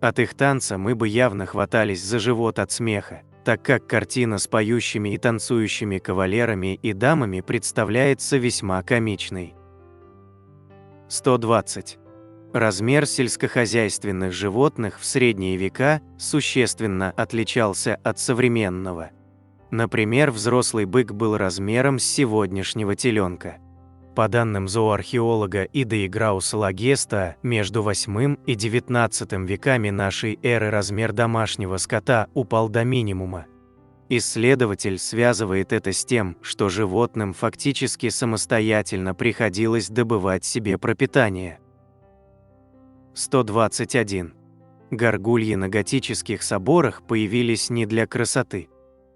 От их танца мы бы явно хватались за живот от смеха, так как картина с поющими и танцующими кавалерами и дамами представляется весьма комичной. 120. Размер сельскохозяйственных животных в средние века существенно отличался от современного. Например, взрослый бык был размером с сегодняшнего теленка. По данным зооархеолога Иды Грауса Лагеста, между 8 и 19 веками нашей эры размер домашнего скота упал до минимума. Исследователь связывает это с тем, что животным фактически самостоятельно приходилось добывать себе пропитание. 121. Горгульи на готических соборах появились не для красоты.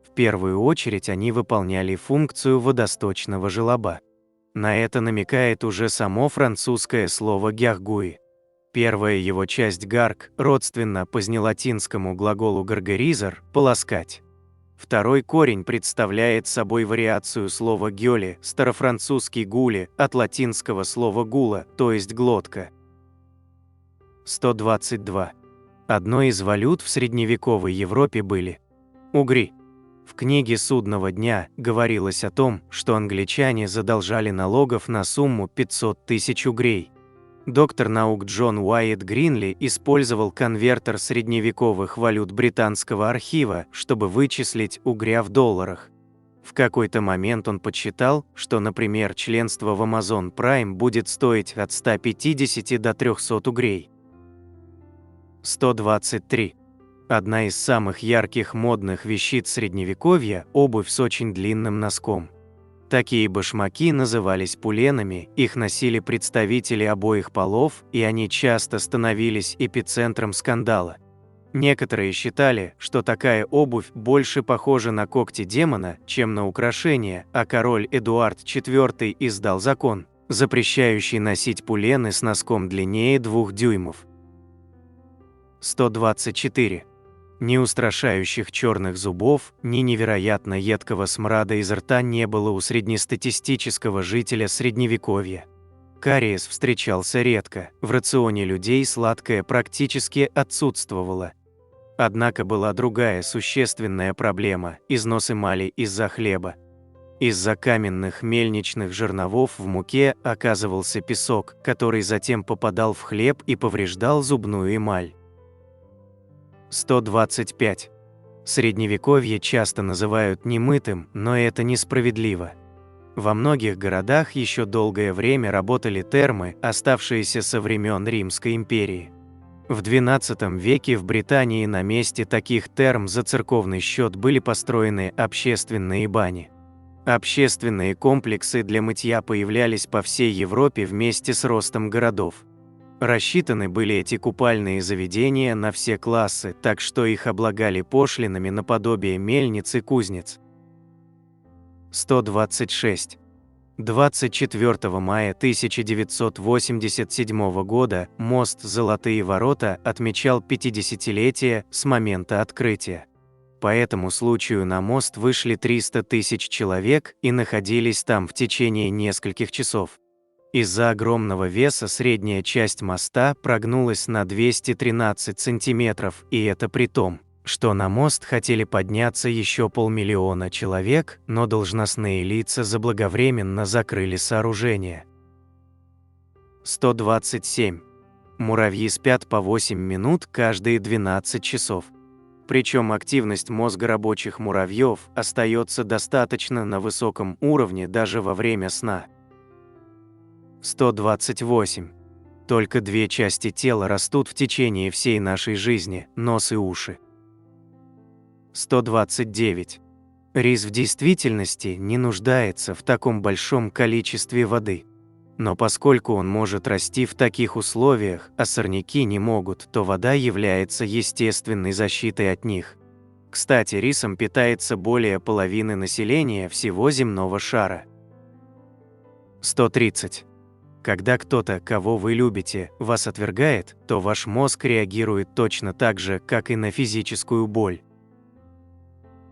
В первую очередь они выполняли функцию водосточного желоба. На это намекает уже само французское слово «гяргуи». Первая его часть «гарг» родственна позднелатинскому глаголу «гаргаризер» – «полоскать». Второй корень представляет собой вариацию слова «гёли», старофранцузский «гули» от латинского слова «гула», то есть «глотка». 122. Одной из валют в средневековой Европе были угри. В книге «Судного дня» говорилось о том, что англичане задолжали налогов на сумму 500 тысяч угрей. Доктор наук Джон Уайт Гринли использовал конвертер средневековых валют британского архива, чтобы вычислить угря в долларах. В какой-то момент он подсчитал, что, например, членство в Amazon Prime будет стоить от 150 до 300 угрей. 123. Одна из самых ярких модных вещиц средневековья – обувь с очень длинным носком. Такие башмаки назывались пуленами, их носили представители обоих полов, и они часто становились эпицентром скандала. Некоторые считали, что такая обувь больше похожа на когти демона, чем на украшение, а король Эдуард IV издал закон, запрещающий носить пулены с носком длиннее 2 дюймов. 124. Ни устрашающих черных зубов, ни невероятно едкого смрада изо рта не было у среднестатистического жителя Средневековья. Кариес встречался редко, в рационе людей сладкое практически отсутствовало. Однако была другая существенная проблема – износ эмали из-за хлеба. Из-за каменных мельничных жерновов в муке оказывался песок, который затем попадал в хлеб и повреждал зубную эмаль. 125. Средневековье часто называют немытым, но это несправедливо. Во многих городах еще долгое время работали термы, оставшиеся со времен Римской империи. В XII веке в Британии на месте таких терм за церковный счет были построены общественные бани. Общественные комплексы для мытья появлялись по всей Европе вместе с ростом городов. Рассчитаны были эти купальные заведения на все классы, так что их облагали пошлинами наподобие мельниц и кузнец. 126. 24 мая 1987 года мост «Золотые ворота» отмечал 50-летие с момента открытия. По этому случаю на мост вышли 300 тысяч человек и находились там в течение нескольких часов. Из-за огромного веса средняя часть моста прогнулась на 213 сантиметров, и это при том, что на мост хотели подняться еще 500 000 человек, но должностные лица заблаговременно закрыли сооружение. 127. Муравьи спят по 8 минут каждые 12 часов. Причем активность мозга рабочих муравьев остается достаточно на высоком уровне даже во время сна. 128. Только 2 части тела растут в течение всей нашей жизни – нос и уши. 129. Рис в действительности не нуждается в таком большом количестве воды. Но поскольку он может расти в таких условиях, а сорняки не могут, то вода является естественной защитой от них. Кстати, рисом питается более половины населения всего земного шара. 130. Когда кто-то, кого вы любите, вас отвергает, то ваш мозг реагирует точно так же, как и на физическую боль.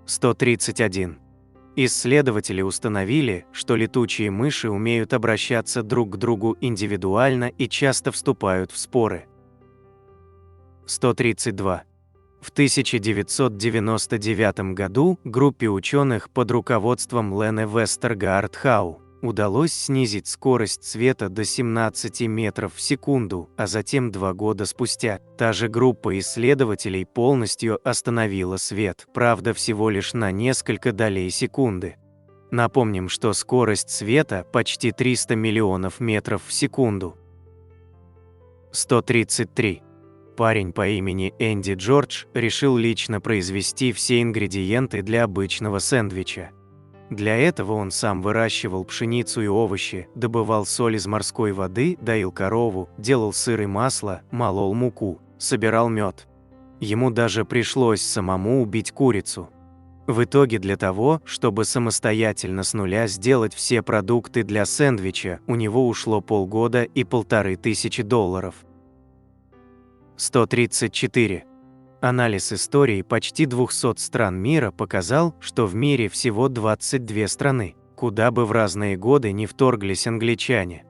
131. Исследователи установили, что летучие мыши умеют обращаться друг к другу индивидуально и часто вступают в споры. 132. В 1999 году группе ученых под руководством Лене Вестергаард-Хау удалось снизить скорость света до 17 метров в секунду, а затем 2 года спустя та же группа исследователей полностью остановила свет, правда всего лишь на несколько долей секунды. Напомним, что скорость света почти 300 миллионов метров в секунду. 133. Парень по имени Энди Джордж решил лично произвести все ингредиенты для обычного сэндвича. Для этого он сам выращивал пшеницу и овощи, добывал соль из морской воды, доил корову, делал сыр и масло, молол муку, собирал мед. Ему даже пришлось самому убить курицу. В итоге для того, чтобы самостоятельно с нуля сделать все продукты для сэндвича, у него ушло полгода и $1500. 134. Анализ истории почти 200 стран мира показал, что в мире всего 22 страны, куда бы в разные годы не вторглись англичане.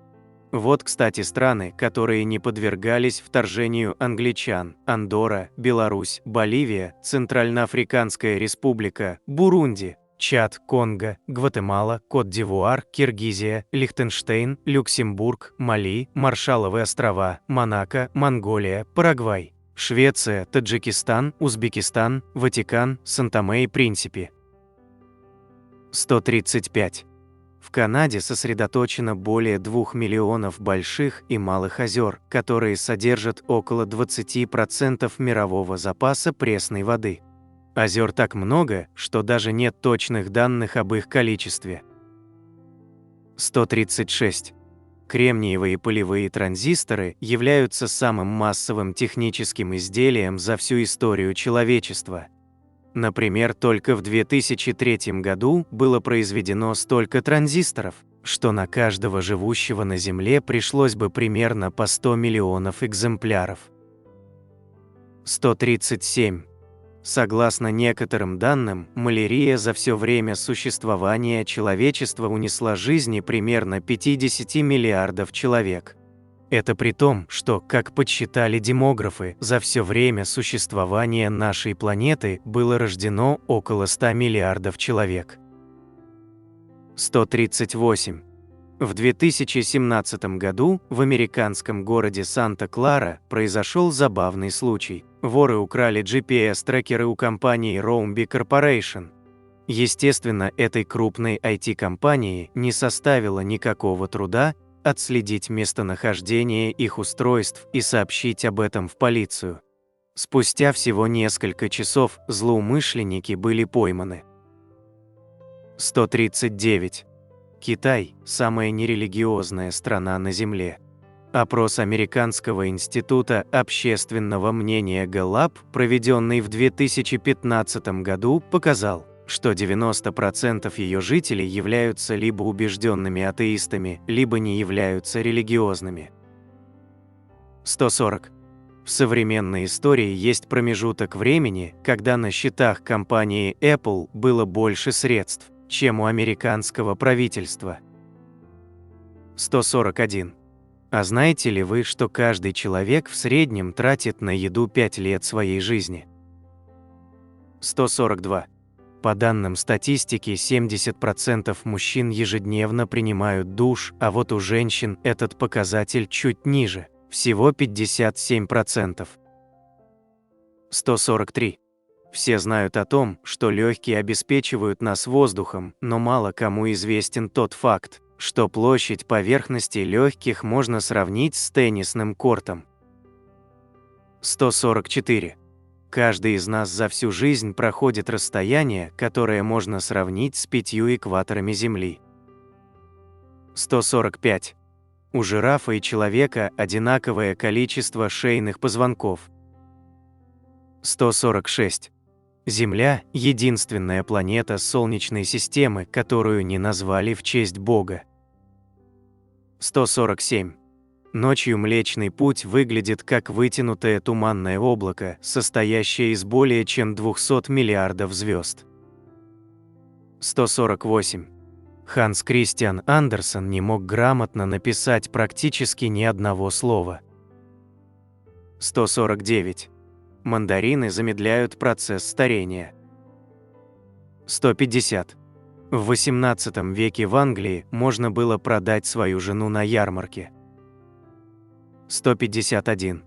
Вот, кстати, страны, которые не подвергались вторжению англичан: Андорра, Беларусь, Боливия, Центральноафриканская республика, Бурунди, Чад, Конго, Гватемала, Кот-д'Ивуар, Киргизия, Лихтенштейн, Люксембург, Мали, Маршалловы острова, Монако, Монголия, Парагвай, Швеция, Таджикистан, Узбекистан, Ватикан, Сан-Томе и Принсипи. 135. В Канаде сосредоточено более 2 миллионов больших и малых озер, которые содержат около 20% мирового запаса пресной воды. Озер так много, что даже нет точных данных об их количестве. 136. Кремниевые полевые транзисторы являются самым массовым техническим изделием за всю историю человечества. Например, только в 2003 году было произведено столько транзисторов. что на каждого живущего на Земле пришлось бы примерно по 100 миллионов экземпляров. 137. Согласно некоторым данным, малярия за все время существования человечества унесла жизни примерно 50 миллиардов человек. Это при том, что, как подсчитали демографы, за все время существования нашей планеты было рождено около 100 миллиардов человек. 138. В 2017 году в американском городе Санта-Клара произошел забавный случай. Воры украли GPS-трекеры у компании Roamby Corporation. Естественно, этой крупной IT-компании не составило никакого труда отследить местонахождение их устройств и сообщить об этом в полицию. Спустя всего несколько часов злоумышленники были пойманы. 139. Китай – самая нерелигиозная страна на Земле. Опрос Американского института общественного мнения Gallup, проведенный в 2015 году, показал, что 90% ее жителей являются либо убежденными атеистами, либо не являются религиозными. 140. В современной истории есть промежуток времени, когда на счетах компании Apple было больше средств, чем у американского правительства. 141. А знаете ли вы, что каждый человек в среднем тратит на еду 5 лет своей жизни? 142. По данным статистики, 70% мужчин ежедневно принимают душ, а вот у женщин этот показатель чуть ниже, всего 57%. 143. Все знают о том, что легкие обеспечивают нас воздухом, но мало кому известен тот факт, что площадь поверхности легких можно сравнить с теннисным кортом. 144. Каждый из нас за всю жизнь проходит расстояние, которое можно сравнить с 5 экваторами Земли. 145. У жирафа и человека одинаковое количество шейных позвонков. 146. Земля – единственная планета Солнечной системы, которую не назвали в честь Бога. 147. Ночью Млечный Путь выглядит как вытянутое туманное облако, состоящее из более чем 200 миллиардов звезд. 148. Ханс Кристиан Андерсен не мог грамотно написать практически ни одного слова. 149. Мандарины замедляют процесс старения. 150. В XVIII веке в Англии можно было продать свою жену на ярмарке. 151.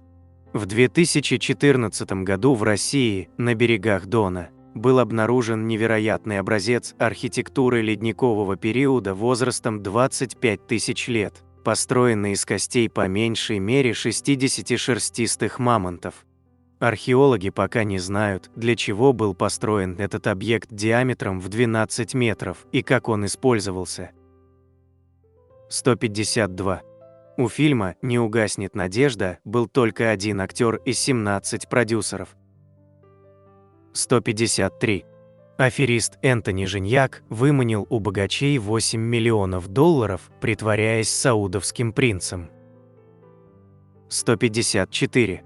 В 2014 году в России, на берегах Дона, был обнаружен невероятный образец архитектуры ледникового периода возрастом 25 тысяч лет, построенный из костей по меньшей мере 60 шерстистых мамонтов. Археологи пока не знают, для чего был построен этот объект диаметром в 12 метров и как он использовался. 152. У фильма «Не угаснет надежда» был только один актер из 17 продюсеров. 153. Аферист Энтони Женьяк выманил у богачей $8 миллионов, притворяясь саудовским принцем. 154.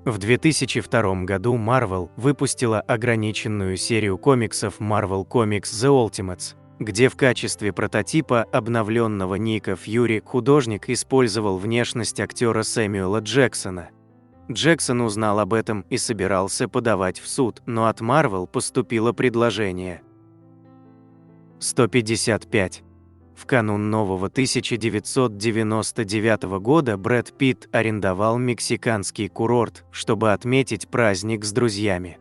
В 2002 году Marvel выпустила ограниченную серию комиксов Marvel Comics The Ultimates, где в качестве прототипа обновленного Ника Фьюри художник использовал внешность актера Сэмюэла Джексона. Джексон узнал об этом и собирался подавать в суд, но от Marvel поступило предложение. 155. В канун нового 1999 года Брэд Питт арендовал мексиканский курорт, чтобы отметить праздник с друзьями.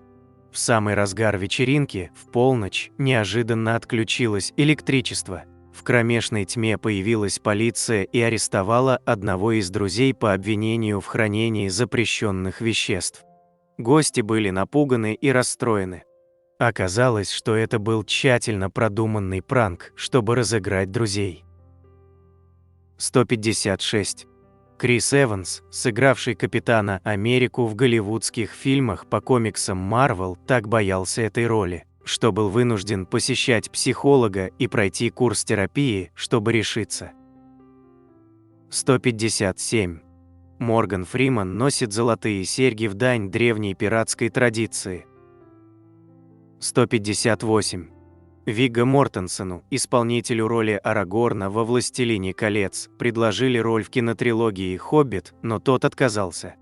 В самый разгар вечеринки, в полночь, неожиданно отключилось электричество. В кромешной тьме появилась полиция и арестовала одного из друзей по обвинению в хранении запрещенных веществ. Гости были напуганы и расстроены. Оказалось, что это был тщательно продуманный пранк, чтобы разыграть друзей. 156. Крис Эванс, сыгравший Капитана Америку в голливудских фильмах по комиксам Marvel, так боялся этой роли, что был вынужден посещать психолога и пройти курс терапии, чтобы решиться. 157. Морган Фриман носит золотые серьги в дань древней пиратской традиции. 158. Вигго Мортенсену, исполнителю роли Арагорна во «Властелине колец», предложили роль в кинотрилогии «Хоббит», но тот отказался.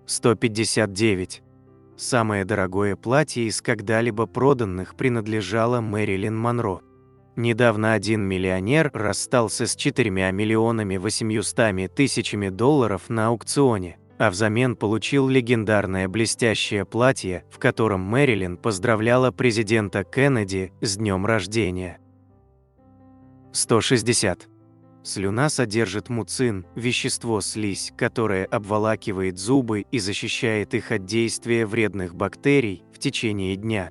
159. Самое дорогое платье из когда-либо проданных принадлежало Мэрилин Монро. Недавно один миллионер расстался с 4 800 000 долларов на аукционе, а взамен получил легендарное блестящее платье, в котором Мэрилин поздравляла президента Кеннеди с днем рождения. 160. Слюна содержит муцин, вещество-слизь, которое обволакивает зубы и защищает их от действия вредных бактерий в течение дня.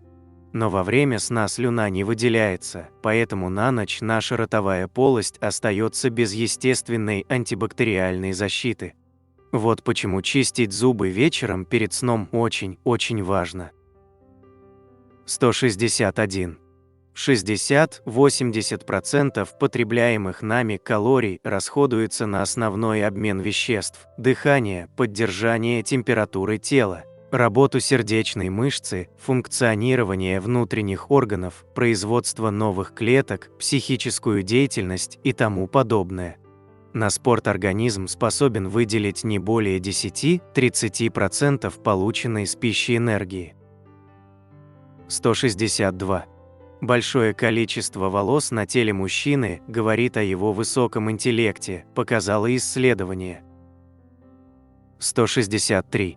Но во время сна слюна не выделяется, поэтому на ночь наша ротовая полость остается без естественной антибактериальной защиты. Вот почему чистить зубы вечером перед сном очень важно. 161. 60–80% потребляемых нами калорий расходуется на основной обмен веществ, дыхание, поддержание температуры тела, работу сердечной мышцы, функционирование внутренних органов, производство новых клеток, психическую деятельность и тому подобное. На спорт организм способен выделить не более 10–30% полученной с пищи энергии. 162. Большое количество волос на теле мужчины говорит о его высоком интеллекте, показало исследование. 163.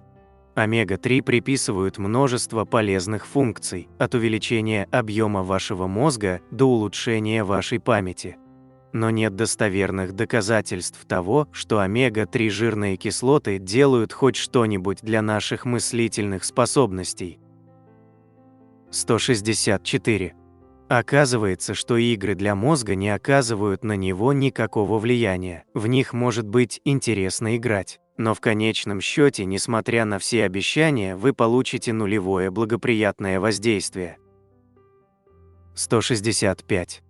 Омега-3 приписывают множество полезных функций, от увеличения объема вашего мозга до улучшения вашей памяти. Но нет достоверных доказательств того, что омега-3 жирные кислоты делают хоть что-нибудь для наших мыслительных способностей. 164. Оказывается, что игры для мозга не оказывают на него никакого влияния. В них может быть интересно играть, но в конечном счете, несмотря на все обещания, вы получите нулевое благоприятное воздействие. 165.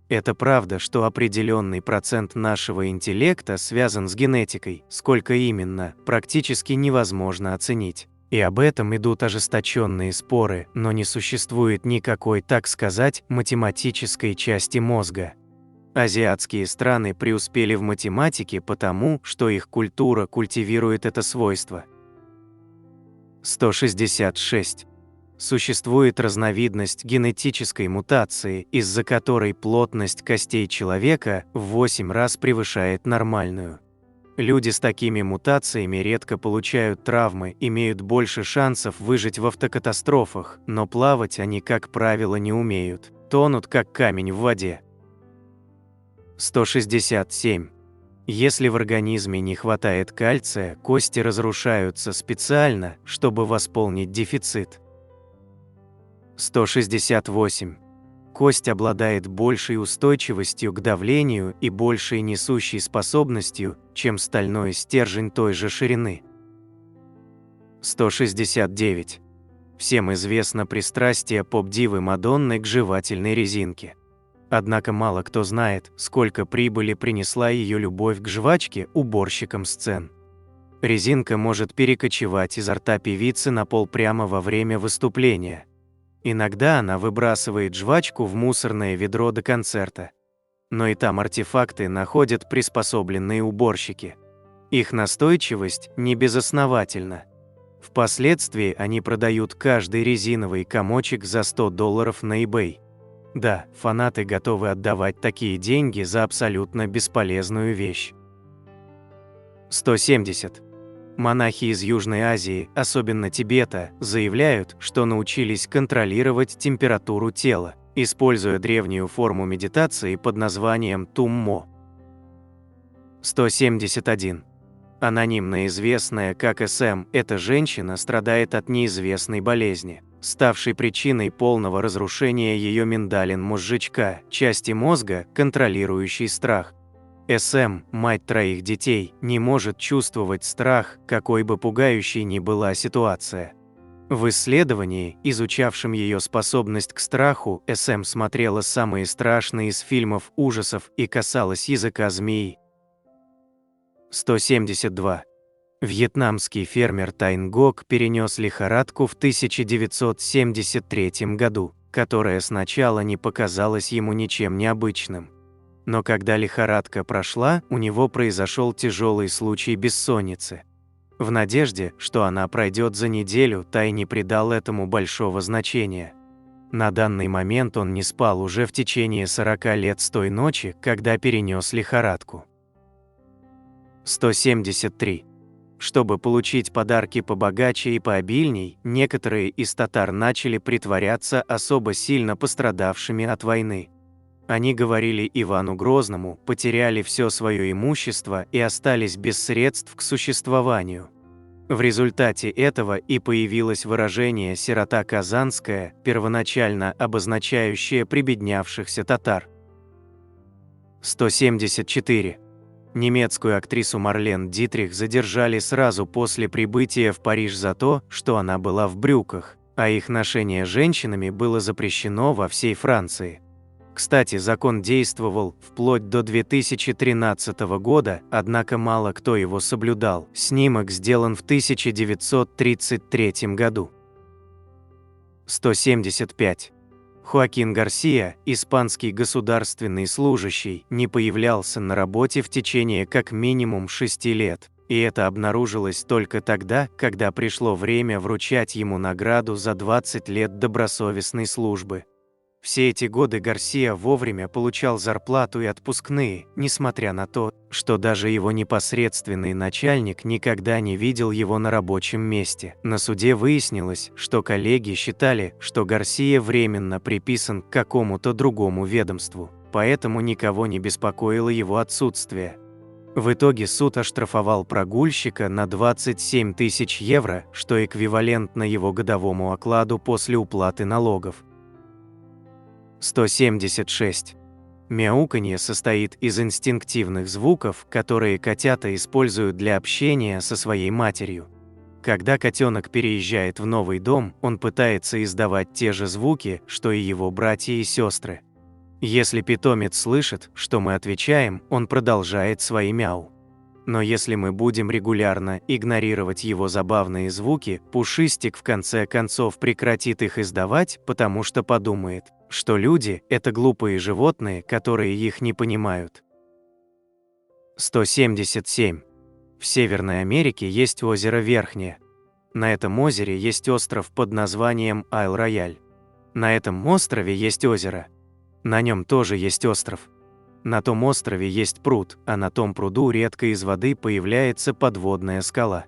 Это правда, что определенный процент нашего интеллекта связан с генетикой, сколько именно, практически невозможно оценить. И об этом идут ожесточенные споры, но не существует никакой, так сказать, математической части мозга. Азиатские страны преуспели в математике потому, что их культура культивирует это свойство. 166. Существует разновидность генетической мутации, из-за которой плотность костей человека в 8 раз превышает нормальную. Люди с такими мутациями редко получают травмы, имеют больше шансов выжить в автокатастрофах, но плавать они, как правило, не умеют, тонут как камень в воде. 167. Если в организме не хватает кальция, кости разрушаются специально, чтобы восполнить дефицит. 168. Кость обладает большей устойчивостью к давлению и большей несущей способностью, чем стальной стержень той же ширины. 169. Всем известно пристрастие поп-дивы Мадонны к жевательной резинке. Однако мало кто знает, сколько прибыли принесла ее любовь к жвачке уборщикам сцен. Резинка может перекочевать изо рта певицы на пол прямо во время выступления. Иногда она выбрасывает жвачку в мусорное ведро до концерта. Но и там артефакты находят приспособленные уборщики. Их настойчивость не безосновательна. Впоследствии они продают каждый резиновый комочек за $100 на eBay. Да, фанаты готовы отдавать такие деньги за абсолютно бесполезную вещь. 170. Монахи из Южной Азии, особенно Тибета, заявляют, что научились контролировать температуру тела, используя древнюю форму медитации под названием Туммо. 171. Анонимно известная как СМ, эта женщина страдает от неизвестной болезни, ставшей причиной полного разрушения ее миндалин-мозжечка, части мозга, контролирующей страх. СМ, мать 3 детей, не может чувствовать страх, какой бы пугающей ни была ситуация. В исследовании, изучавшем ее способность к страху, СМ смотрела самые страшные из фильмов ужасов и касалась языка змеи. 172. Вьетнамский фермер Тайн Гок перенес лихорадку в 1973 году, которая сначала не показалась ему ничем необычным. Но когда лихорадка прошла, у него произошел тяжелый случай бессонницы. В надежде, что она пройдет за неделю, Тай не придал этому большого значения. На данный момент он не спал уже в течение 40 лет с той ночи, когда перенес лихорадку. 173. Чтобы получить подарки побогаче и пообильней, некоторые из татар начали притворяться особо сильно пострадавшими от войны. Они говорили Ивану Грозному, потеряли все свое имущество и остались без средств к существованию. В результате этого и появилось выражение «сирота казанская», первоначально обозначающее прибеднявшихся татар. 174. Немецкую актрису Марлен Дитрих задержали сразу после прибытия в Париж за то, что она была в брюках, а их ношение женщинами было запрещено во всей Франции. Кстати, закон действовал вплоть до 2013 года, однако мало кто его соблюдал. Снимок сделан в 1933 году. 175. Хоакин Гарсия, испанский государственный служащий, не появлялся на работе в течение как минимум 6 лет, и это обнаружилось только тогда, когда пришло время вручать ему награду за 20 лет добросовестной службы. Все эти годы Гарсия вовремя получал зарплату и отпускные, несмотря на то, что даже его непосредственный начальник никогда не видел его на рабочем месте. На суде выяснилось, что коллеги считали, что Гарсия временно приписан к какому-то другому ведомству, поэтому никого не беспокоило его отсутствие. В итоге суд оштрафовал прогульщика на 27 тысяч евро, что эквивалентно его годовому окладу после уплаты налогов. 176. Мяуканье состоит из инстинктивных звуков, которые котята используют для общения со своей матерью. Когда котенок переезжает в новый дом, он пытается издавать те же звуки, что и его братья и сестры. Если питомец слышит, что мы отвечаем, он продолжает свои мяу. Но если мы будем регулярно игнорировать его забавные звуки, Пушистик в конце концов прекратит их издавать, потому что подумает, что люди – это глупые животные, которые их не понимают. 177. В Северной Америке есть озеро Верхнее. На этом озере есть остров под названием Айл-Рояль. На этом острове есть озеро. На нем тоже есть остров. На том острове есть пруд, а на том пруду редко из воды появляется подводная скала.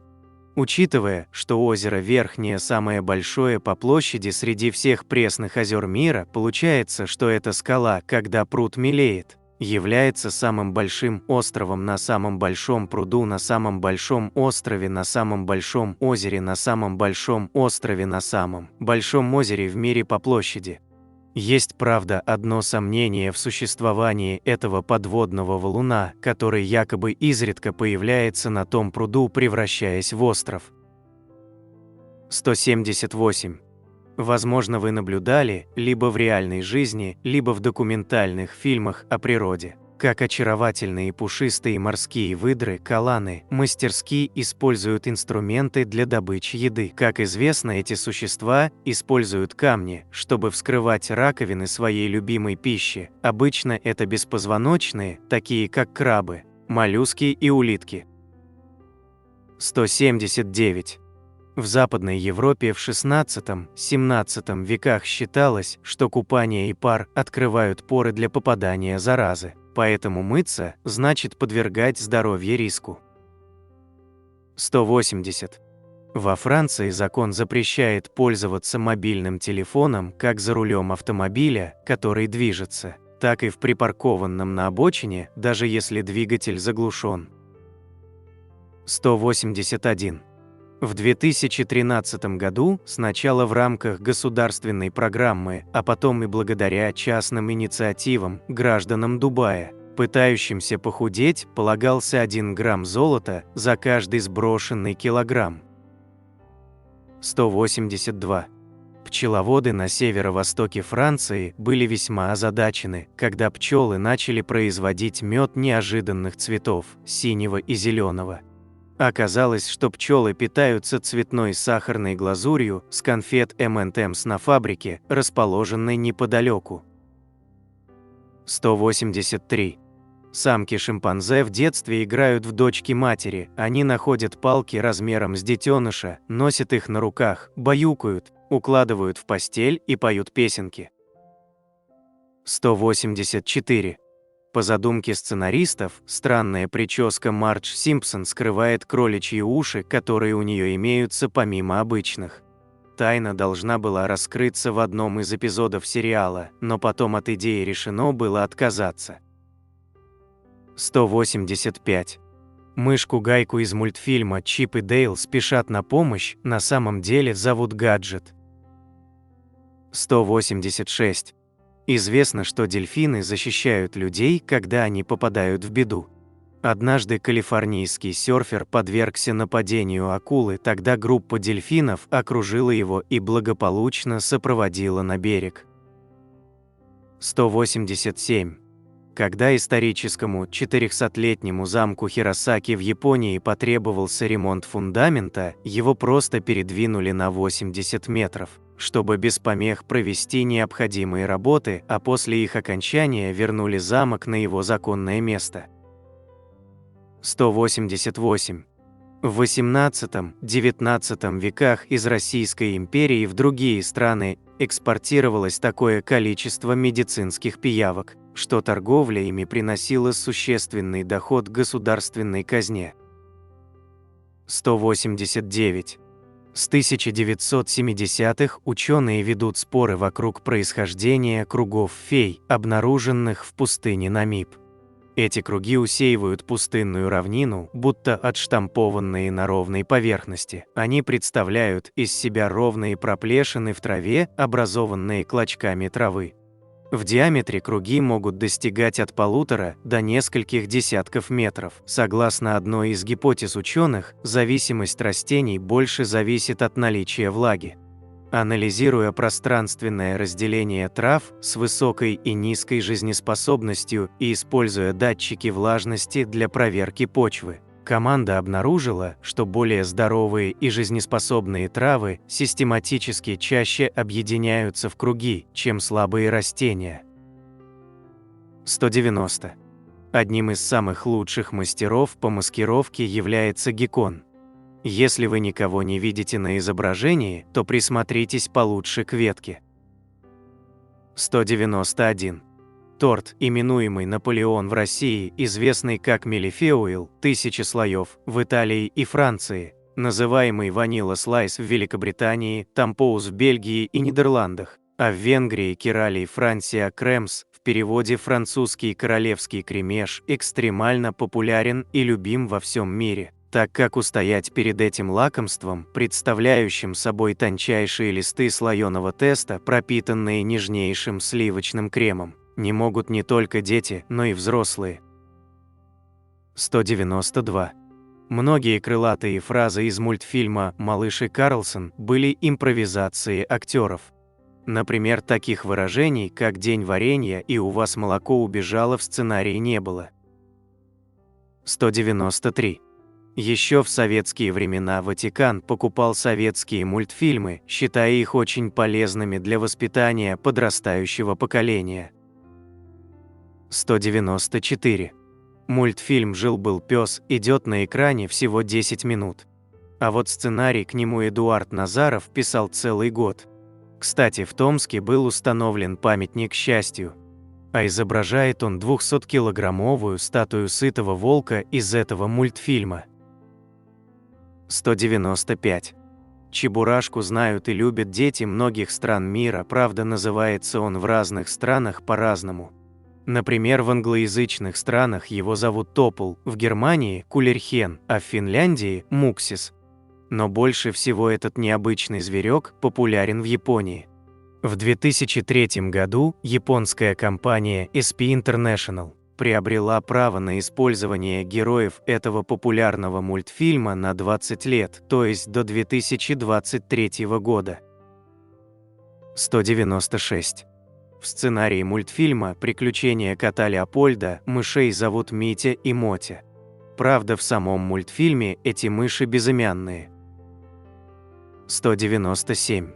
Учитывая, что озеро Верхнее самое большое по площади среди всех пресных озер мира, получается, что эта скала, когда пруд мелеет, является самым большим островом на самом большом пруду, на самом большом острове, на самом большом озере, на самом большом острове, на самом большом озере в мире по площади. Есть, правда, одно сомнение в существовании этого подводного валуна, который якобы изредка появляется на том пруду, превращаясь в остров. 178. Возможно, вы наблюдали, либо в реальной жизни, либо в документальных фильмах о природе, как очаровательные пушистые морские выдры, каланы, мастерски используют инструменты для добычи еды. Как известно, эти существа используют камни, чтобы вскрывать раковины своей любимой пищи. Обычно это беспозвоночные, такие как крабы, моллюски и улитки. 179. В Западной Европе в XVI-XVII веках считалось, что купание и пар открывают поры для попадания заразы. Поэтому мыться значит подвергать здоровье риску. 180. Во Франции закон запрещает пользоваться мобильным телефоном как за рулем автомобиля, который движется, так и в припаркованном на обочине, даже если двигатель заглушен. 181. В 2013 году, сначала в рамках государственной программы, а потом и благодаря частным инициативам гражданам Дубая, пытающимся похудеть, полагался 1 грамм золота за каждый сброшенный килограмм. 182. Пчеловоды на северо-востоке Франции были весьма озадачены, когда пчелы начали производить мед неожиданных цветов – синего и зеленого. Оказалось, что пчелы питаются цветной сахарной глазурью с конфет M&M's на фабрике, расположенной неподалеку. 183. Самки шимпанзе в детстве играют в дочки матери, они находят палки размером с детеныша, носят их на руках, баюкают, укладывают в постель и поют песенки. 184. По задумке сценаристов, странная прическа Мардж Симпсон скрывает кроличьи уши, которые у нее имеются помимо обычных. Тайна должна была раскрыться в одном из эпизодов сериала, но потом от идеи решено было отказаться. 185. Мышку-гайку из мультфильма «Чип и Дейл спешат на помощь» на самом деле зовут Гаджет. 186. Известно, что дельфины защищают людей, когда они попадают в беду. Однажды калифорнийский серфер подвергся нападению акулы, тогда группа дельфинов окружила его и благополучно сопроводила на берег. 187. Когда историческому 400-летнему замку Хиросаки в Японии потребовался ремонт фундамента, его просто передвинули на 80 метров, чтобы без помех провести необходимые работы, а после их окончания вернули замок на его законное место. 188. В XVIII-XIX веках из Российской империи в другие страны экспортировалось такое количество медицинских пиявок, что торговля ими приносила существенный доход государственной казне. 189. С 1970-х ученые ведут споры вокруг происхождения кругов фей, обнаруженных в пустыне Намиб. Эти круги усеивают пустынную равнину, будто отштампованные на ровной поверхности. Они представляют из себя ровные проплешины в траве, образованные клочками травы. В диаметре круги могут достигать от 1,5 до нескольких десятков метров. Согласно одной из гипотез ученых, зависимость растений больше зависит от наличия влаги. Анализируя пространственное разделение трав с высокой и низкой жизнеспособностью и используя датчики влажности для проверки почвы, команда обнаружила, что более здоровые и жизнеспособные травы систематически чаще объединяются в круги, чем слабые растения. 190. Одним из самых лучших мастеров по маскировке является геккон. Если вы никого не видите на изображении, то присмотритесь получше к ветке. 191. Торт, именуемый Наполеон в России, известный как миллефеуил, 1000 слоев, в Италии и Франции, называемый ванила слайс в Великобритании, тампоус в Бельгии и Нидерландах, а в Венгрии киралий Франсия кремс, в переводе французский королевский кремеш, экстремально популярен и любим во всем мире, так как устоять перед этим лакомством, представляющим собой тончайшие листы слоеного теста, пропитанные нежнейшим сливочным кремом, не могут не только дети, но и взрослые. 192. Многие крылатые фразы из мультфильма «Малыш и Карлсон» были импровизацией актеров. Например, таких выражений, как «день варенья» и «у вас молоко убежало» в сценарии не было. 193. Еще в советские времена Ватикан покупал советские мультфильмы, считая их очень полезными для воспитания подрастающего поколения. 194. Мультфильм «Жил-был пес» идет на экране всего 10 минут. А вот сценарий к нему Эдуард Назаров писал целый год. Кстати, в Томске был установлен памятник счастью. А изображает он 200-килограммовую статую сытого волка из этого мультфильма. 195. Чебурашку знают и любят дети многих стран мира, правда, называется он в разных странах по-разному. Например, в англоязычных странах его зовут топл, в Германии – кулерхен, а в Финляндии – муксис. Но больше всего этот необычный зверек популярен в Японии. В 2003 году японская компания SP International приобрела право на использование героев этого популярного мультфильма на 20 лет, то есть до 2023 года. 196. В сценарии мультфильма «Приключения кота Леопольда» мышей зовут Митя и Мотя. Правда, в самом мультфильме эти мыши безымянные. 197.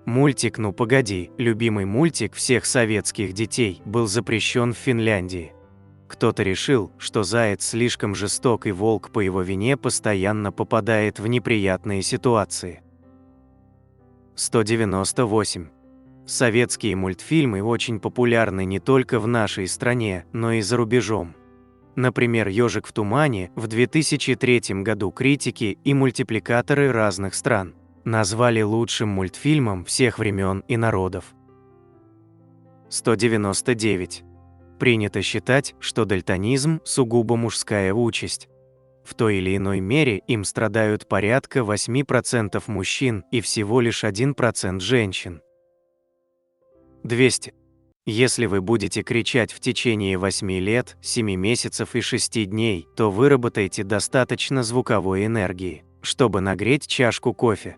Мультик «Ну погоди», любимый мультик всех советских детей, был запрещен в Финляндии. Кто-то решил, что заяц слишком жесток и волк по его вине постоянно попадает в неприятные ситуации. 198. Советские мультфильмы очень популярны не только в нашей стране, но и за рубежом. Например, «Ежик в тумане» в 2003 году критики и мультипликаторы разных стран назвали лучшим мультфильмом всех времен и народов. 199. Принято считать, что дальтонизм – сугубо мужская участь. В той или иной мере им страдают порядка 8% мужчин и всего лишь 1% женщин. 200. Если вы будете кричать в течение 8 лет, 7 месяцев и 6 дней, то выработаете достаточно звуковой энергии, чтобы нагреть чашку кофе.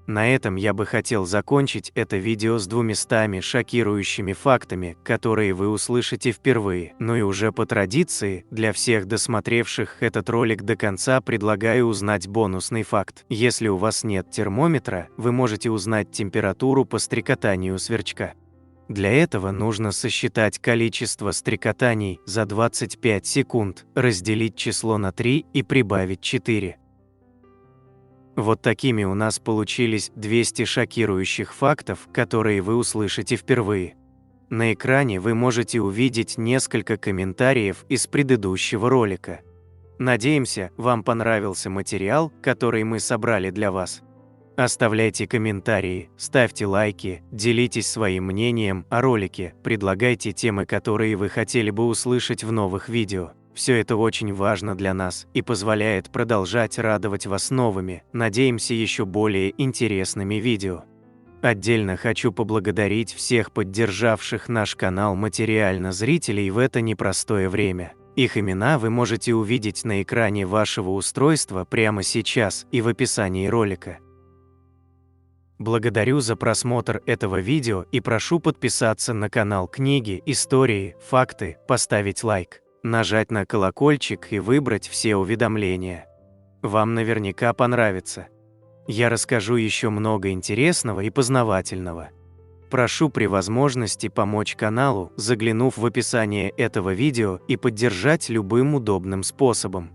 На этом я бы хотел закончить это видео с 200 шокирующими фактами, которые вы услышите впервые. Ну и уже по традиции, для всех досмотревших этот ролик до конца предлагаю узнать бонусный факт. Если у вас нет термометра, вы можете узнать температуру по стрекотанию сверчка. Для этого нужно сосчитать количество стрекотаний за 25 секунд, разделить число на 3 и прибавить 4. Вот такими у нас получились 200 шокирующих фактов, которые вы услышите впервые. На экране вы можете увидеть несколько комментариев из предыдущего ролика. Надеемся, вам понравился материал, который мы собрали для вас. Оставляйте комментарии, ставьте лайки, делитесь своим мнением о ролике, предлагайте темы, которые вы хотели бы услышать в новых видео. Все это очень важно для нас и позволяет продолжать радовать вас новыми, надеемся, еще более интересными видео. Отдельно хочу поблагодарить всех поддержавших наш канал материально зрителей в это непростое время. Их имена вы можете увидеть на экране вашего устройства прямо сейчас и в описании ролика. Благодарю за просмотр этого видео и прошу подписаться на канал Книги, Истории, Факты, поставить лайк, нажать на колокольчик и выбрать все уведомления. Вам наверняка понравится. Я расскажу еще много интересного и познавательного. Прошу при возможности помочь каналу, заглянув в описание этого видео и поддержать любым удобным способом.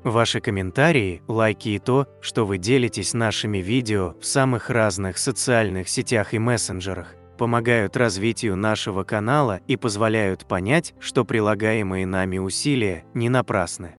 Ваши комментарии, лайки и то, что вы делитесь нашими видео в самых разных социальных сетях и мессенджерах, помогают развитию нашего канала и позволяют понять, что прилагаемые нами усилия не напрасны.